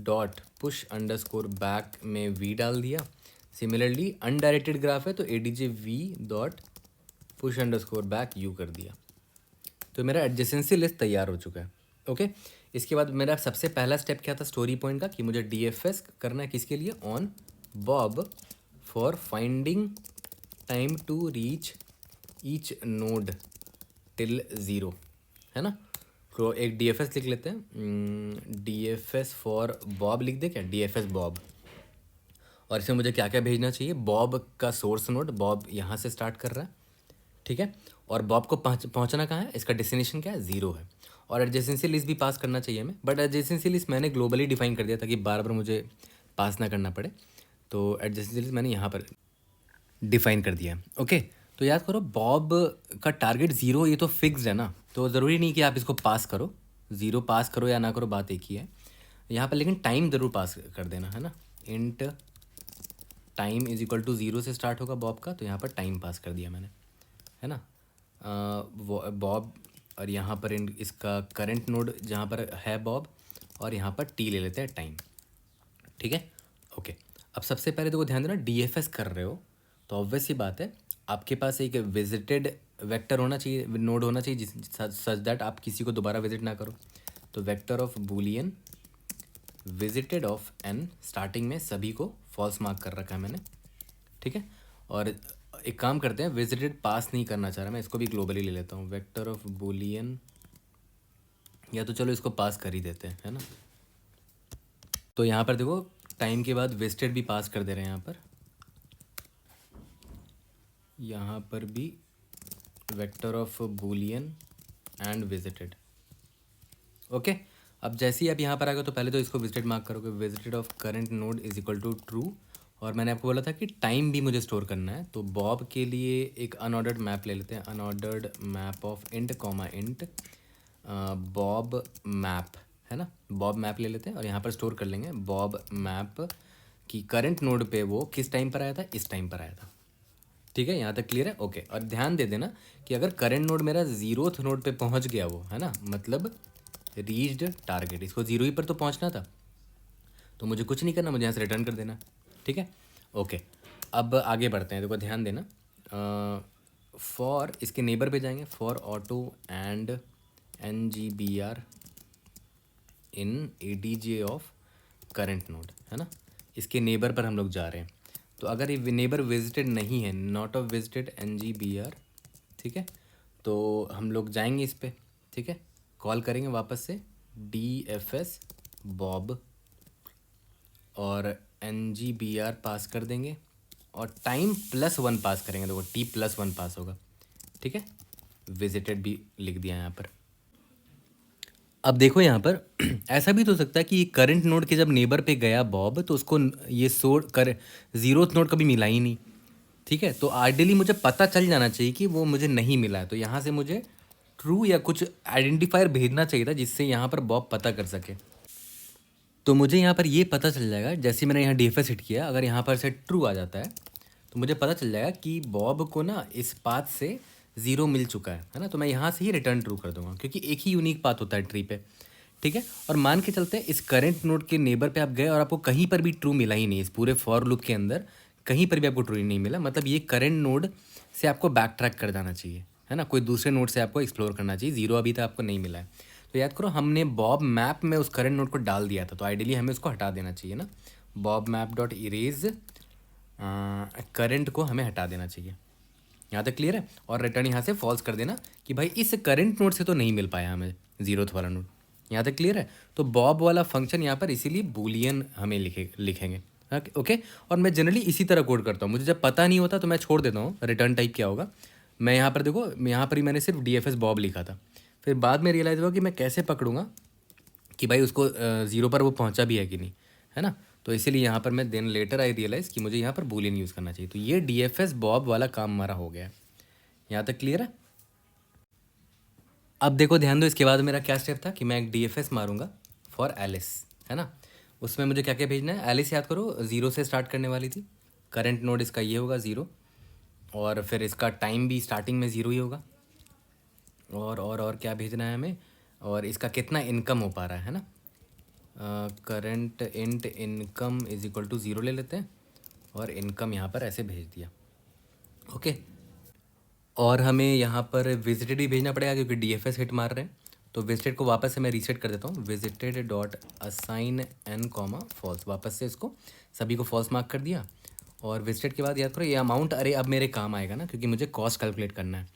dot push underscore back में v डाल दिया। Similarly undirected graph है तो ADJ v dot push underscore back u कर दिया, तो मेरा एडजेसेंसी लिस्ट तैयार हो चुका है। ओके, इसके बाद मेरा सबसे पहला स्टेप क्या था स्टोरी पॉइंट का, कि मुझे DFS करना है किसके लिए, on Bob for finding time to reach each node till 0, है ना। तो एक DFS लिख लेते हैं, DFS फॉर बॉब लिख दे क्या, DFS बॉब, और इसमें मुझे क्या क्या भेजना चाहिए, बॉब का सोर्स नोड, बॉब यहाँ से स्टार्ट कर रहा है, ठीक है, और बॉब को पहुँचना कहाँ है, इसका डेस्टिनेशन क्या है, 0 है, और एडजेसेंसी लिस्ट भी पास करना चाहिए हमें, बट एडजेसेंसी लिस्ट मैंने ग्लोबली डिफाइन कर दिया ताकि बार बार मुझे पास ना करना पड़े, तो एडजेसेंसी लिस्ट मैंने यहाँ पर डिफाइन कर दिया है। ओके, तो याद करो बॉब का टारगेट 0, ये तो फिक्स्ड है ना, तो ज़रूरी नहीं कि आप इसको पास करो, 0 पास करो या ना करो बात एक ही है यहाँ पर, लेकिन टाइम ज़रूर पास कर देना, है ना। Int time is equal to 0 से स्टार्ट होगा बॉब का, तो यहाँ पर टाइम पास कर दिया मैंने, है ना। बॉब, और यहाँ पर इसका करंट नोड जहाँ पर है बॉब, और यहाँ पर टी ले लेते हैं टाइम, ठीक है। ओके, अब सबसे पहले तो ध्यान देना, DFS कर रहे हो तो ऑब्वियस सी बात है आपके पास एक विजिटेड वेक्टर होना चाहिए, नोड होना चाहिए सच दैट आप किसी को दोबारा विजिट ना करो, तो vector of Boolean visited of n, starting में सभी को फॉल्स मार्क कर रखा है मैंने, ठीक है। और एक काम करते हैं, विजिटेड पास नहीं करना चाह रहा मैं, इसको भी ग्लोबली ले लेता हूँ, वेक्टर ऑफ बूलियन, या तो चलो इसको पास कर ही देते हैं, है ना। तो यहाँ पर देखो टाइम के बाद विजिटेड भी पास कर दे रहे हैं, यहाँ पर भी vector of Boolean and visited. Okay, अब जैसे ही आप यहाँ पर आ गए तो पहले तो इसको विजिटेड मार्क करोगे, visited of current node is equal to true, और मैंने आपको बोला था कि टाइम भी मुझे स्टोर करना है, तो बॉब के लिए एक अनऑर्डर्ड मैप ले लेते हैं, unordered map of int comma int Bob map, है ना, बॉब मैप ले लेते हैं, और यहाँ पर स्टोर कर लेंगे बॉब मैप की करंट नोड पे वो किस टाइम पर आया था, इस टाइम पर आया था, ठीक है, यहाँ तक क्लियर है। ओके, और ध्यान दे देना कि अगर करंट नोड मेरा 0th नोड पे पहुँच गया वो, है ना, मतलब रीच्ड टारगेट, इसको 0 ही पर तो पहुँचना था, तो मुझे कुछ नहीं करना, मुझे यहाँ से रिटर्न कर देना, ठीक है। ओके, अब आगे बढ़ते हैं, देखो ध्यान देना, फॉर इसके नेबर पे जाएंगे, for auto and NGBR in ADJ of current node, है ना, इसके नेबर पर हम लोग जा रहे हैं, तो अगर ये नेबर विजिटेड नहीं है, नॉट ऑफ विजिटेड NGBR, ठीक है, तो हम लोग जाएंगे इस पर, ठीक है, कॉल करेंगे वापस से DFS बॉब, और NGBR पास कर देंगे, और टाइम +1 पास करेंगे, देखो T+1 पास होगा, ठीक है, विजिटेड भी लिख दिया यहाँ पर। अब देखो यहाँ पर ऐसा भी तो हो सकता है कि करंट नोड के जब नेबर पे गया बॉब, तो उसको ये 0th नोड कभी मिला ही नहीं, ठीक है, तो आइडियली मुझे पता चल जाना चाहिए कि वो मुझे नहीं मिला है, तो यहाँ से मुझे ट्रू या कुछ आइडेंटिफायर भेजना चाहिए था जिससे यहाँ पर बॉब पता कर सके, तो मुझे यहाँ पर ये पता चल जाएगा, जैसे मैंने यहाँ DFS हिट किया, अगर यहाँ पर से ट्रू आ जाता है तो मुझे पता चल जाएगा कि बॉब को ना इस पाथ से 0 मिल चुका है ना। तो मैं यहाँ से ही रिटर्न ट्रू कर दूंगा क्योंकि एक ही यूनिक पाथ होता है ट्री पे, ठीक है। और मान के चलते हैं इस करंट नोड के नेबर पे आप गए और आपको कहीं पर भी ट्रू मिला ही नहीं, इस पूरे फॉर लूप के अंदर कहीं पर भी आपको ट्रू नहीं मिला, मतलब ये करंट नोड से आपको बैक ट्रैक कर जाना चाहिए, है ना। कोई दूसरे नोड से आपको एक्सप्लोर करना चाहिए, 0 अभी तक आपको नहीं मिला है। तो याद करो हमने बॉब मैप में उस करंट नोड को डाल दिया था, तो आइडियली हमें उसको हटा देना चाहिए ना। Bob map dot erase current को हमें हटा देना चाहिए। यहाँ तक क्लियर है। और रिटर्न यहाँ से फॉल्स कर देना कि भाई इस करंट नोड से तो नहीं मिल पाया हमें 0th वाला नोड। यहाँ तक क्लियर है। तो बॉब वाला फंक्शन यहाँ पर इसीलिए बूलियन हमें लिखेंगे। ओके। और मैं जनरली इसी तरह कोड करता हूँ, मुझे जब पता नहीं होता तो मैं छोड़ देता हूँ रिटर्न टाइप क्या होगा। मैं यहाँ पर देखो, यहाँ पर ही मैंने सिर्फ DFS बॉब लिखा था, फिर बाद में रियलाइज़ हुआ कि मैं कैसे पकड़ूंगा कि भाई उसको 0 पर वो पहुँचा भी है कि नहीं, है ना। तो इसीलिए यहाँ पर मैं देन लेटर आई रियलाइज़ कि मुझे यहाँ पर बूलियन यूज़ करना चाहिए। तो ये DFS बॉब वाला काम हमारा हो गया है। यहाँ तक क्लियर है। अब देखो ध्यान दो, इसके बाद मेरा क्या स्टेप था कि मैं एक DFS मारूंगा फॉर एलिस, है ना। उसमें मुझे क्या क्या भेजना है। एलिस याद करो 0 से स्टार्ट करने वाली थी, करंट नोड इसका ये होगा 0, और फिर इसका टाइम भी स्टार्टिंग में 0 ही होगा। और क्या भेजना है हमें, और इसका कितना इनकम हो पा रहा है ना। Current int income is equal to 0 ले लेते हैं, और इनकम यहाँ पर ऐसे भेज दिया। ओके। और हमें यहाँ पर विजिटेड भी भेजना पड़ेगा क्योंकि DFS हिट मार रहे हैं। तो विजिटेड को वापस से मैं रीसेट कर देता हूँ, visited dot assign n comma false, वापस से इसको सभी को फॉल्स मार्क कर दिया। और विजिटेड के बाद याद करो ये अमाउंट अरे अब मेरे काम आएगा ना, क्योंकि मुझे कॉस्ट कैलकुलेट करना है।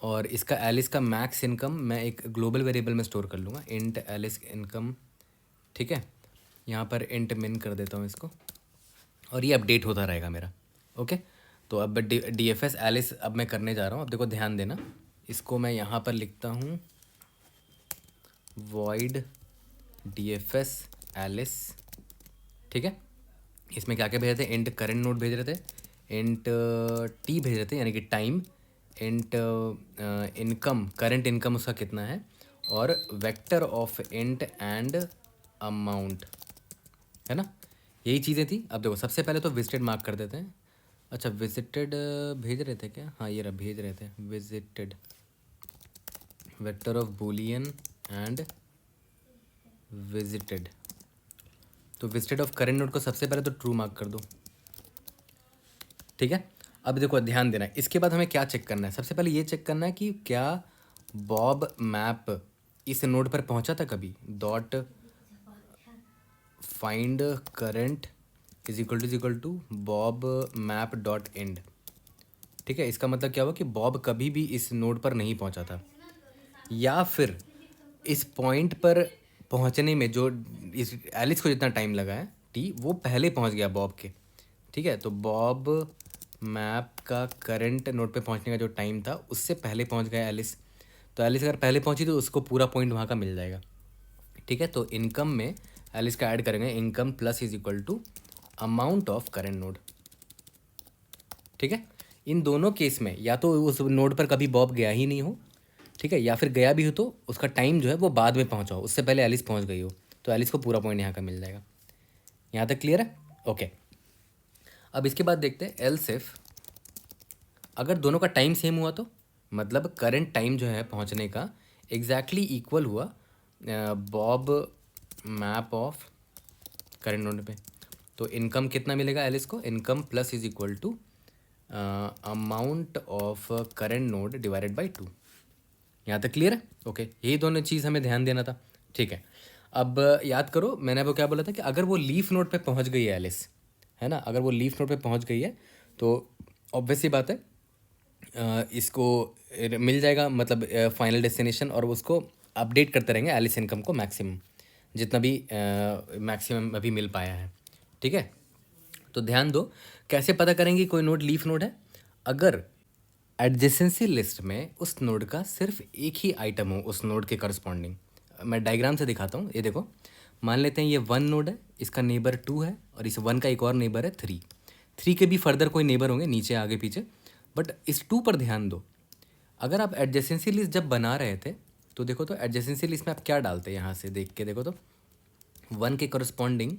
और इसका एलिस का मैक्स इनकम मैं एक ग्लोबल वेरिएबल में स्टोर कर लूँगा, इंट एलिस इनकम, ठीक है। यहाँ पर इंट मिन कर देता हूँ इसको, और ये अपडेट होता रहेगा मेरा। ओके। तो अब DFS एलिस अब मैं करने जा रहा हूँ। अब देखो ध्यान देना, इसको मैं यहाँ पर लिखता हूँ void DFS एलिस, ठीक है। इसमें क्या क्या भेज रहे थे, इंट करंट नोड भेज रहे थे, इंट टी भेज रहे थे यानी कि time, int income current income उसका कितना है, और vector of int and amount, है ना। यही चीज़ें थी। अब देखो सबसे पहले तो विजिटेड मार्क कर देते हैं। अच्छा विजिटेड भेज रहे थे क्या, हाँ ये रहा भेज रहे थे visited vector of Boolean and visited. तो विजिटेड ऑफ करंट नोड को सबसे पहले तो ट्रू मार्क कर दो, ठीक है। अब देखो ध्यान देना, इसके बाद हमें क्या चेक करना है। सबसे पहले ये चेक करना है कि क्या बॉब मैप इस नोड पर पहुंचा था कभी। Dot find current is equal to Bob map dot end, ठीक है। इसका मतलब क्या हुआ कि बॉब कभी भी इस नोड पर नहीं पहुंचा था, या फिर इस पॉइंट पर पहुंचने में जो इस एलिस को जितना टाइम लगा है टी, वो पहले पहुंच गया बॉब के, ठीक है। तो बॉब मैप का करंट नोड पे पहुंचने का जो टाइम था उससे पहले पहुंच गया एलिस। तो एलिस अगर पहले पहुंची तो उसको पूरा पॉइंट वहाँ का मिल जाएगा, ठीक है। तो इनकम में एलिस का ऐड करेंगे, income plus is equal to amount of current node, ठीक है। इन दोनों केस में या तो उस नोड पर कभी बॉब गया ही नहीं हो, ठीक है, या फिर गया भी हो तो उसका टाइम जो है वो बाद में पहुंचा हो, उससे पहले एलिस पहुंच गई हो, तो एलिस को पूरा पॉइंट यहाँ का मिल जाएगा। यहाँ तक क्लियर है। ओके। अब इसके बाद देखते हैं एल्स इफ अगर दोनों का टाइम सेम हुआ, तो मतलब करंट टाइम जो है पहुंचने का एग्जैक्टली इक्वल हुआ Bob map of current node पे, तो इनकम कितना मिलेगा एलिस को, income plus is equal to amount of current node divided by 2। यहाँ तक क्लियर है। ओके। यही दोनों चीज़ हमें ध्यान देना था, ठीक है। अब याद करो मैंने वो क्या बोला था कि अगर वो लीफ नोड पे पहुँच गई है एलिस, है ना, अगर वो लीफ नोड पे पहुँच गई है तो ऑब्वियस सी बात है इसको मिल जाएगा, मतलब फाइनल डेस्टिनेशन, और उसको अपडेट करते रहेंगे एलिस इनकम को मैक्सिमम, जितना भी मैक्सिमम अभी मिल पाया है, ठीक है। तो ध्यान दो कैसे पता करेंगे कोई नोड लीफ नोड है, अगर एडजेसेंसी लिस्ट में उस नोड का सिर्फ एक ही आइटम हो उस नोड के करस्पॉन्डिंग। मैं डायग्राम से दिखाता हूँ, ये देखो मान लेते हैं ये 1 नोड है, इसका नेबर 2 है, और इस 1 का एक और नेबर है 3। 3 के भी फर्दर कोई नेबर होंगे नीचे आगे पीछे, बट इस 2 पर ध्यान दो। अगर आप एडजेसेंसी लिस्ट जब बना रहे थे तो देखो, तो एडजेसेंसी लिस्ट में आप क्या डालते हैं, यहाँ से देख के देखो तो 1 के करस्पॉन्डिंग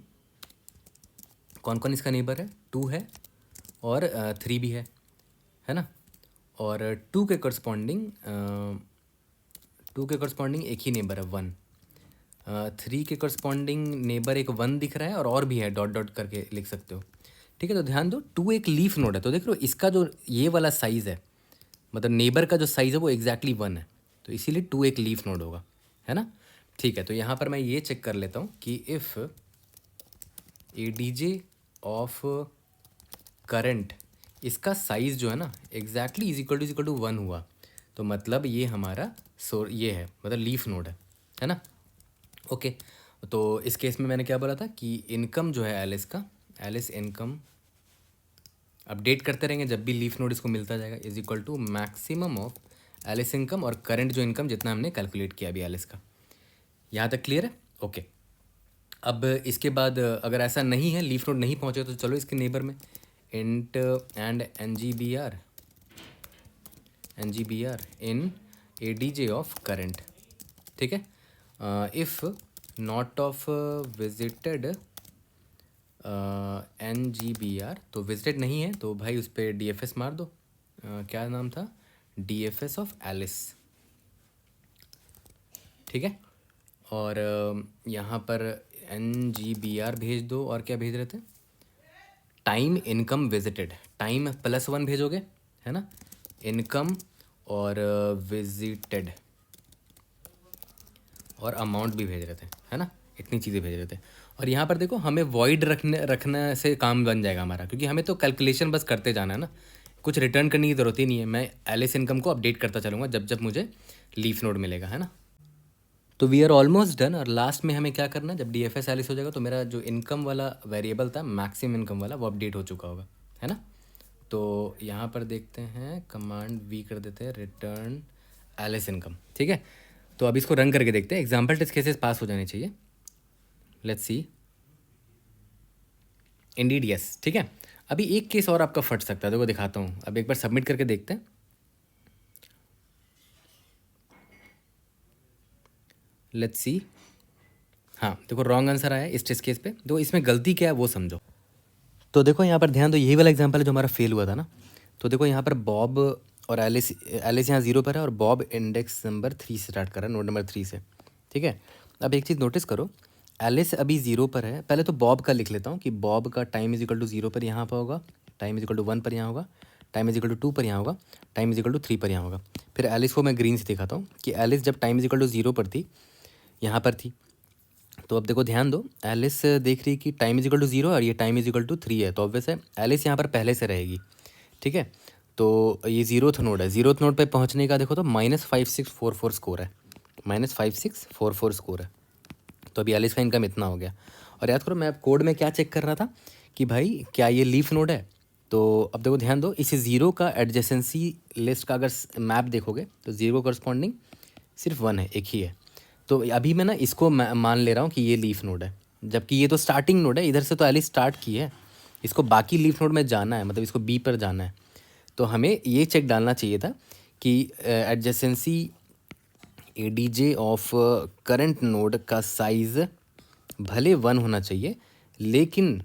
कौन कौन इसका नेबर है, 2 है और 3 भी है ना। और 2 के करस्पॉन्डिंग एक ही नेबर है 1। 3 के करस्पॉन्डिंग नेबर एक 1 दिख रहा है और भी है, डॉट डॉट करके लिख सकते हो। ठीक है, तो ध्यान दो 2 एक लीफ नोड है, तो देख रहे हो इसका जो ये वाला साइज़ है, मतलब नेबर का जो साइज़ है वो एग्जैक्टली 1 है, तो इसीलिए 2 एक लीफ नोड होगा, है ना। ठीक है, तो यहाँ पर मैं ये चेक कर लेता हूँ कि if A D J of current, इसका साइज़ जो है ना एग्जैक्टली इज इक्वल टू 1 हुआ, तो मतलब ये हमारा ये है, मतलब लीफ नोड है ना। ओके, तो इस केस में मैंने क्या बोला था कि इनकम जो है एलिस का, एलिस इनकम अपडेट करते रहेंगे जब भी लीफ नोड इसको मिलता जाएगा, is equal to maximum of Alice income और करंट जो इनकम जितना हमने कैलकुलेट किया अभी एलिस का। यहाँ तक क्लियर है? ओके। अब इसके बाद अगर ऐसा नहीं है, लीफ नोड नहीं पहुँचे, तो चलो इसके नेबर में int and N G B R in A D J of current. ठीक है, if not of visited N G B R, तो विजिटेड नहीं है तो भाई उस पर डी एफ एस मार दो। क्या नाम था? D F S of Alice. ठीक है, और यहाँ पर एन जी बी आर भेज दो, और क्या भेज रहे थे? टाइम इनकम विजिटेड, टाइम +1 भेजोगे, है ना, इनकम और विजिटेड और अमाउंट भी भेज रहे थे, है ना, इतनी चीज़ें भेज रहे थे। और यहाँ पर देखो हमें वॉइड रखने से काम बन जाएगा हमारा, क्योंकि हमें तो कैलकुलेशन बस करते जाना है ना, कुछ रिटर्न करने की ज़रूरत ही नहीं है। मैं एलिस इनकम को अपडेट करता चलूँगा जब जब मुझे लीफ नोड मिलेगा, है ना। तो वी आर ऑलमोस्ट डन, और लास्ट में हमें क्या करना है, जब डी एफ एस एलिस हो जाएगा तो मेरा जो इनकम वाला वेरिएबल था, मैक्सिमम इनकम वाला, वो अपडेट हो चुका होगा, है ना। तो यहाँ पर देखते हैं, कमांड वी कर देते हैं, रिटर्न एलिस इनकम। ठीक है, तो अब इसको रन करके देखते हैं, एग्जाम्पल टेस्ट केसेस पास हो जाने चाहिए। Let's see, Indeed yes. ठीक है, अभी एक केस और आपका फट सकता है, देखो दिखाता हूँ, अब एक बार सबमिट करके देखते हैं। लेट्स सी, हाँ देखो रॉन्ग आंसर आया इस टेस्ट केस पे, तो इसमें गलती क्या है वो समझो। तो देखो यहाँ पर ध्यान दो, यही वाला एग्जाम्पल है जो हमारा फेल हुआ था ना। तो देखो यहाँ पर बॉब और एलिस, एलिस यहाँ 0 पर है और बॉब इंडेक्स नंबर 3 से स्टार्ट कर रहा है, नोड नंबर 3 से। ठीक है, अब एक चीज़ नोटिस करो, एलिस अभी 0 पर है। पहले तो बॉब का लिख लेता हूँ कि बॉब का टाइम इज इक्वल टू 0 पर यहाँ पर होगा, टाइम इज इक्वल टू 1 पर यहाँ होगा, टाइम इज इक्वल टू 2 पर यहाँ होगा, टाइम इज इक्वल टू 3 पर यहाँ होगा। फिर एलिस को मैं ग्रीन से दिखाता हूँ कि एलिस जब टाइम इज इक्वल टू 0 पर थी, यहाँ पर थी। तो अब देखो ध्यान दो, एलिस देख रही है कि टाइम इज इक्वल टू 0 और ये टाइम इज इक्वल टू 3 है, तो ऑब्वियस है एलिस यहाँ पर पहले से रहेगी। ठीक है, तो ये 0th नोड है, 0th नोड पे पहुँचने का देखो तो -5644 स्कोर है, -5644 स्कोर है। तो अभी एलिस का इनकम इतना हो गया। और याद करो मैं कोड में क्या चेक कर रहा था कि भाई क्या ये लीफ नोड है। तो अब देखो ध्यान दो, इस 0 का एडजेसेंसी लिस्ट का अगर मैप देखोगे तो 0 करस्पॉन्डिंग सिर्फ 1 है, एक ही है। तो अभी मैं ना इसको मान ले रहा हूँ कि ये लीफ नोड है, जबकि ये तो स्टार्टिंग नोड है, इधर से तो एलिस स्टार्ट की है, इसको बाकी लीफ नोड में जाना है, मतलब इसको बी पर जाना है। तो हमें ये चेक डालना चाहिए था कि adjacency A D J of current node का साइज़ भले 1 होना चाहिए, लेकिन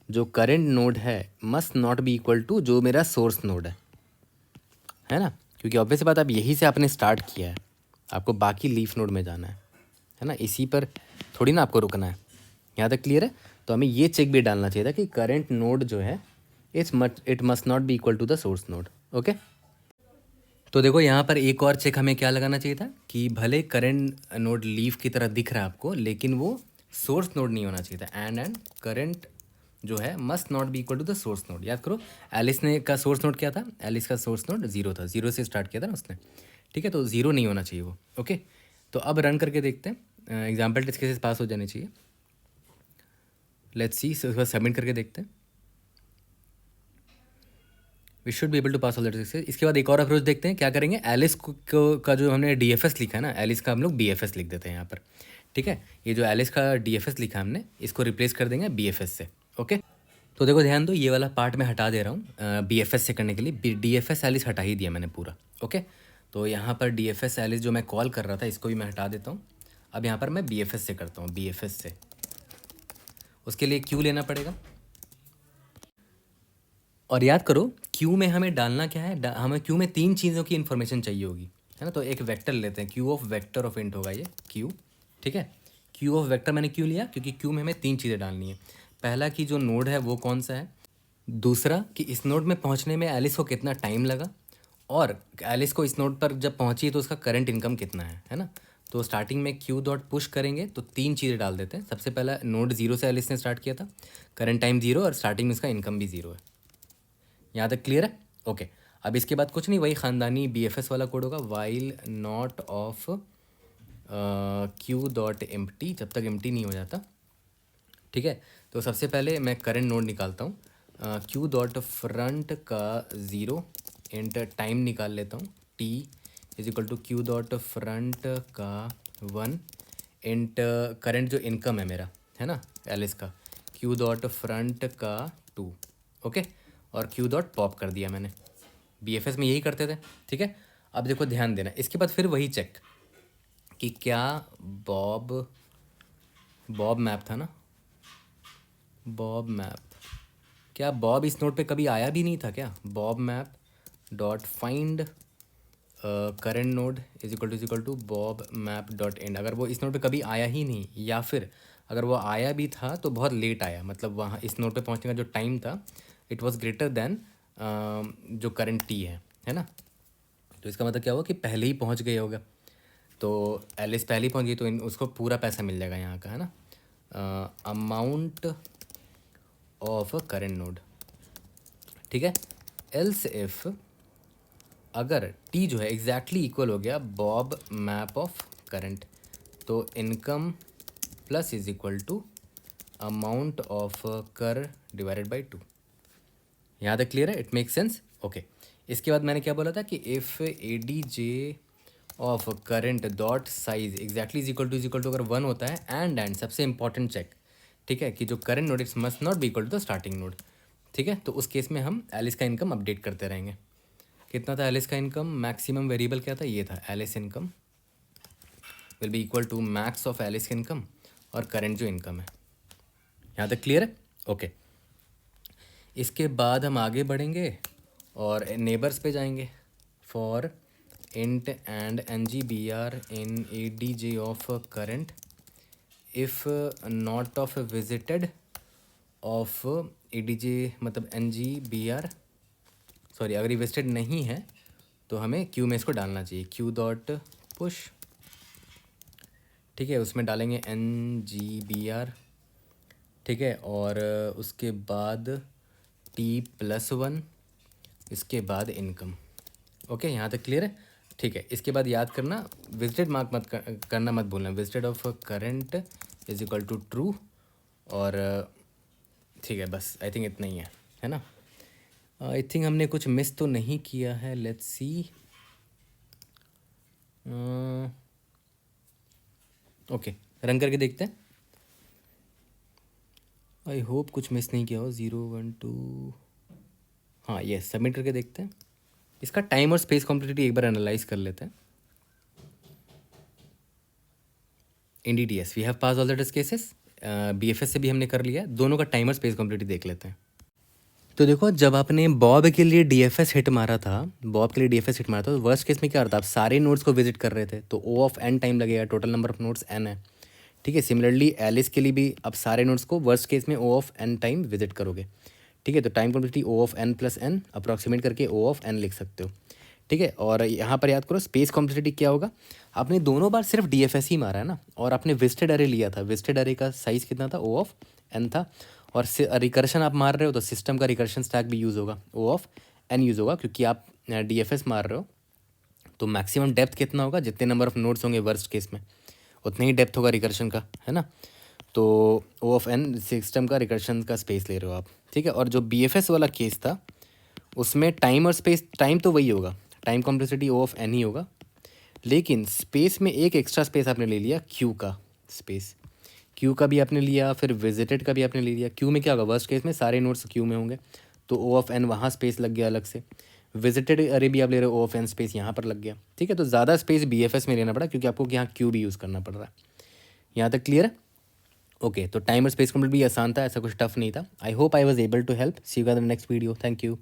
जो करंट नोड है must not be equal to जो मेरा सोर्स नोड है ना, क्योंकि ऑब्वियस बात आप यहीं से आपने स्टार्ट किया है, आपको बाकी लीफ नोड में जाना है ना, इसी पर थोड़ी ना आपको रुकना है। यहाँ तक क्लियर है? तो हमें ये चेक भी डालना चाहिए था कि करंट नोड जो है it must not be equal to the source node. Okay, तो देखो यहाँ पर एक और चेक हमें क्या लगाना चाहिए था कि भले करंट नोड लीफ की तरह दिख रहा है आपको, लेकिन वो सोर्स नोड नहीं होना चाहिए था। एंड करंट जो है must not be equal to the source node. याद करो एलिस ने का सोर्स नोड क्या था, एलिस का सोर्स नोड 0 था, 0 से स्टार्ट किया था ना उसने। ठीक है, तो 0 नहीं होना चाहिए वो। ओके, तो अब रन करके देखते हैं, एग्जाम्पल टेस्ट केसेस पास हो जाने चाहिए। लेट्स सी, उसके बाद सबमिट करके देखते हैं, we should be able to pass all that success. इसके बाद एक और अप्रोच देखते हैं, क्या करेंगे, एलिस को का जो हमने डी एफ एस लिखा है ना, एलिस का हम लोग बी एफ एस लिख देते हैं यहाँ पर। ठीक है, ये जो एलिस का डी एफ एस लिखा हमने, इसको रिप्लेस कर देंगे बी एफ एस से। ओके, तो देखो ध्यान दो, ये वाला पार्ट मैं हटा दे रहा हूँ बी एफ एस से करने के लिए, डी एफ एस एलिस हटा ही दिया मैंने पूरा। ओके, तो यहाँ पर डी एफ एस एलिस जो मैं कॉल कर रहा था, इसको भी मैं हटा देता हूँ। अब यहाँ पर मैं बी एफ एस से करता हूँ, बी एफ एस से। उसके लिए क्यू लेना पड़ेगा, और याद करो क्यू में हमें डालना क्या है, हमें क्यू में 3 चीज़ों की इन्फॉर्मेशन चाहिए होगी, है ना। तो एक वेक्टर लेते हैं, Q of vector of int होगा ये क्यू, ठीक है। क्यू ऑफ वेक्टर मैंने क्यों लिया, क्योंकि क्यू में हमें 3 चीज़ें डालनी है। पहला कि जो नोड है वो कौन सा है, दूसरा कि इस नोड में पहुंचने में एलिस को कितना टाइम लगा, और एलिस को इस नोड पर जब पहुंची तो उसका करंट इनकम कितना है ना। तो स्टार्टिंग में क्यू डॉट पुश करेंगे तो 3 चीज़ें डाल देते हैं। सबसे पहला नोड 0 से एलिस ने स्टार्ट किया था, करंट टाइम 0 और स्टार्टिंग में इसका इनकम भी 0 है। यहाँ तक क्लियर है, ओके। अब इसके बाद कुछ नहीं, वही ख़ानदानी BFS वाला कोड होगा, while not of Q dot empty, जब तक एम्प्टी नहीं हो जाता, ठीक है। तो सबसे पहले मैं करंट नोड निकालता हूँ, क्यू डॉट फ्रंट का 0 इंट टाइम निकाल लेता हूँ, t is equal to Q dot front का 1 इंट करंट जो इनकम है मेरा, है ना एलिस का, क्यू डॉट फ्रंट का 2, ओके। और क्यू डॉट पॉप कर दिया मैंने, BFS में यही करते थे, ठीक है। अब देखो ध्यान देना, इसके बाद फिर वही चेक कि क्या बॉब मैप था ना, बॉब मैप, क्या बॉब इस नोड पे कभी आया भी नहीं था क्या। Bob map dot find current node is equal to Bob map dot end, अगर वो इस नोड पे कभी आया ही नहीं, या फिर अगर वो आया भी था तो बहुत लेट आया, मतलब वहाँ इस नोड पे पहुँचने का जो टाइम था इट वाज ग्रेटर देन जो करंट t है ना। तो इसका मतलब क्या हुआ कि पहले ही पहुँच गए होगा, तो एलिस पहले ही पहुँच गई तो उसको पूरा पैसा मिल जाएगा यहाँ का, है ना। अमाउंट ऑफ करंट नोड, ठीक है। एल्स इफ अगर t जो है एग्जैक्टली इक्वल हो गया बॉब मैप ऑफ करंट, तो income plus is equal to amount of कर डिवाइडेड बाई 2। यहाँ तक क्लियर है, इट मेक सेंस, ओके। इसके बाद मैंने क्या बोला था कि if ADJ of current dot size exactly is equal to अगर 1 होता है एंड सबसे इंपॉर्टेंट चेक, ठीक है, कि जो current node it's must not be equal to the starting node, ठीक है। तो उस केस में हम एलिस का इनकम अपडेट करते रहेंगे। कितना था एलिस का इनकम, मैक्सिमम वेरिएबल क्या था, ये था Alice income will be equal to max of Alice income और करंट जो इनकम है। यहाँ तक क्लियर है, ओके। इसके बाद हम आगे बढ़ेंगे और नेबर्स पे जाएंगे। For int and NGBR in ADJ of current if not of visited of ADJ, मतलब NGBR, सॉरी अगर ये विजिटेड नहीं है तो हमें क्यू में इसको डालना चाहिए, क्यू डॉट पुश, ठीक है। उसमें डालेंगे NGBR, ठीक है। और उसके बाद T+1, इसके बाद इनकम, ओके। यहाँ तक क्लियर है, ठीक है। इसके बाद याद करना विजिटेड मार्क करना मत भूलना, visited of current is equal to true, और ठीक है बस आई थिंक इतना ही है ना। आई थिंक हमने कुछ मिस तो नहीं किया है, लेट्स सी। ओके रन करके देखते हैं, आई होप कुछ मिस नहीं किया हो। 0 1 2, हाँ ये सबमिट करके देखते हैं। इसका टाइम और स्पेस कॉम्प्लेक्सिटी एक बार एनालाइज कर लेते हैं। In DTS we have pass all the test cases, BFS से भी हमने कर लिया, दोनों का टाइम और स्पेस कॉम्प्लेक्सिटी देख लेते हैं। तो देखो जब आपने बॉब के लिए DFS हिट मारा था, बॉब के लिए DFS हिट मारा था, तो वर्स्ट केस में क्या होता, आप सारे नोड्स को विजिट कर रहे थे तो O ऑफ n टाइम लगेगा, total number of nodes n है, ठीक है। सिमिलरली एलिस के लिए भी आप सारे नोड्स को वर्स्ट केस में O of n time visit करोगे, ठीक है। तो time complexity O of n plus n approximate करके O ऑफ n लिख सकते हो, ठीक है। और यहाँ पर याद करो स्पेस कॉम्प्लेक्सिटी क्या होगा, आपने दोनों बार सिर्फ DFS ही मारा है ना, और आपने विजिटेड अरे लिया था, विजिटेड अरे का साइज़ कितना था, O ऑफ n था, और रिकर्शन आप मार रहे हो तो सिस्टम का रिकर्शन स्टैक भी यूज़ होगा, O ऑफ n यूज़ होगा, क्योंकि आप DFS मार रहे हो तो मैक्सिमम डेप्थ कितना होगा, जितने नंबर ऑफ नोड्स होंगे वर्स्ट केस में उतने ही डेप्थ होगा रिकर्शन का, है ना। तो O ऑफ n सिस्टम का रिकर्शन का स्पेस ले रहे हो आप, ठीक है। और जो BFS वाला केस था उसमें टाइम और स्पेस, टाइम तो वही होगा, time complexity O of n ही होगा, लेकिन स्पेस में एक एक्स्ट्रा स्पेस आपने ले लिया, क्यू का स्पेस, क्यू का भी आपने लिया, फिर विजिटेड का भी आपने ले लिया। क्यू में क्या होगा, वर्स्ट केस में सारे नोड्स क्यू में होंगे तो O ऑफ n वहाँ स्पेस लग गया अलग से, विजिटेड अरे भी आप ले रहे हो O ऑफ n स्पेस यहाँ पर लग गया, ठीक है। तो ज़्यादा स्पेस BFS में लेना पड़ा क्योंकि आपको यहाँ क्यू भी यूज़ करना पड़ रहा है। यहाँ तक क्लियर है, ओके, तो टाइम और स्पेस कंप्लीट भी आसान था, ऐसा कुछ टफ नहीं था। I hope I was able to help. See you guys in the next video. Thank you.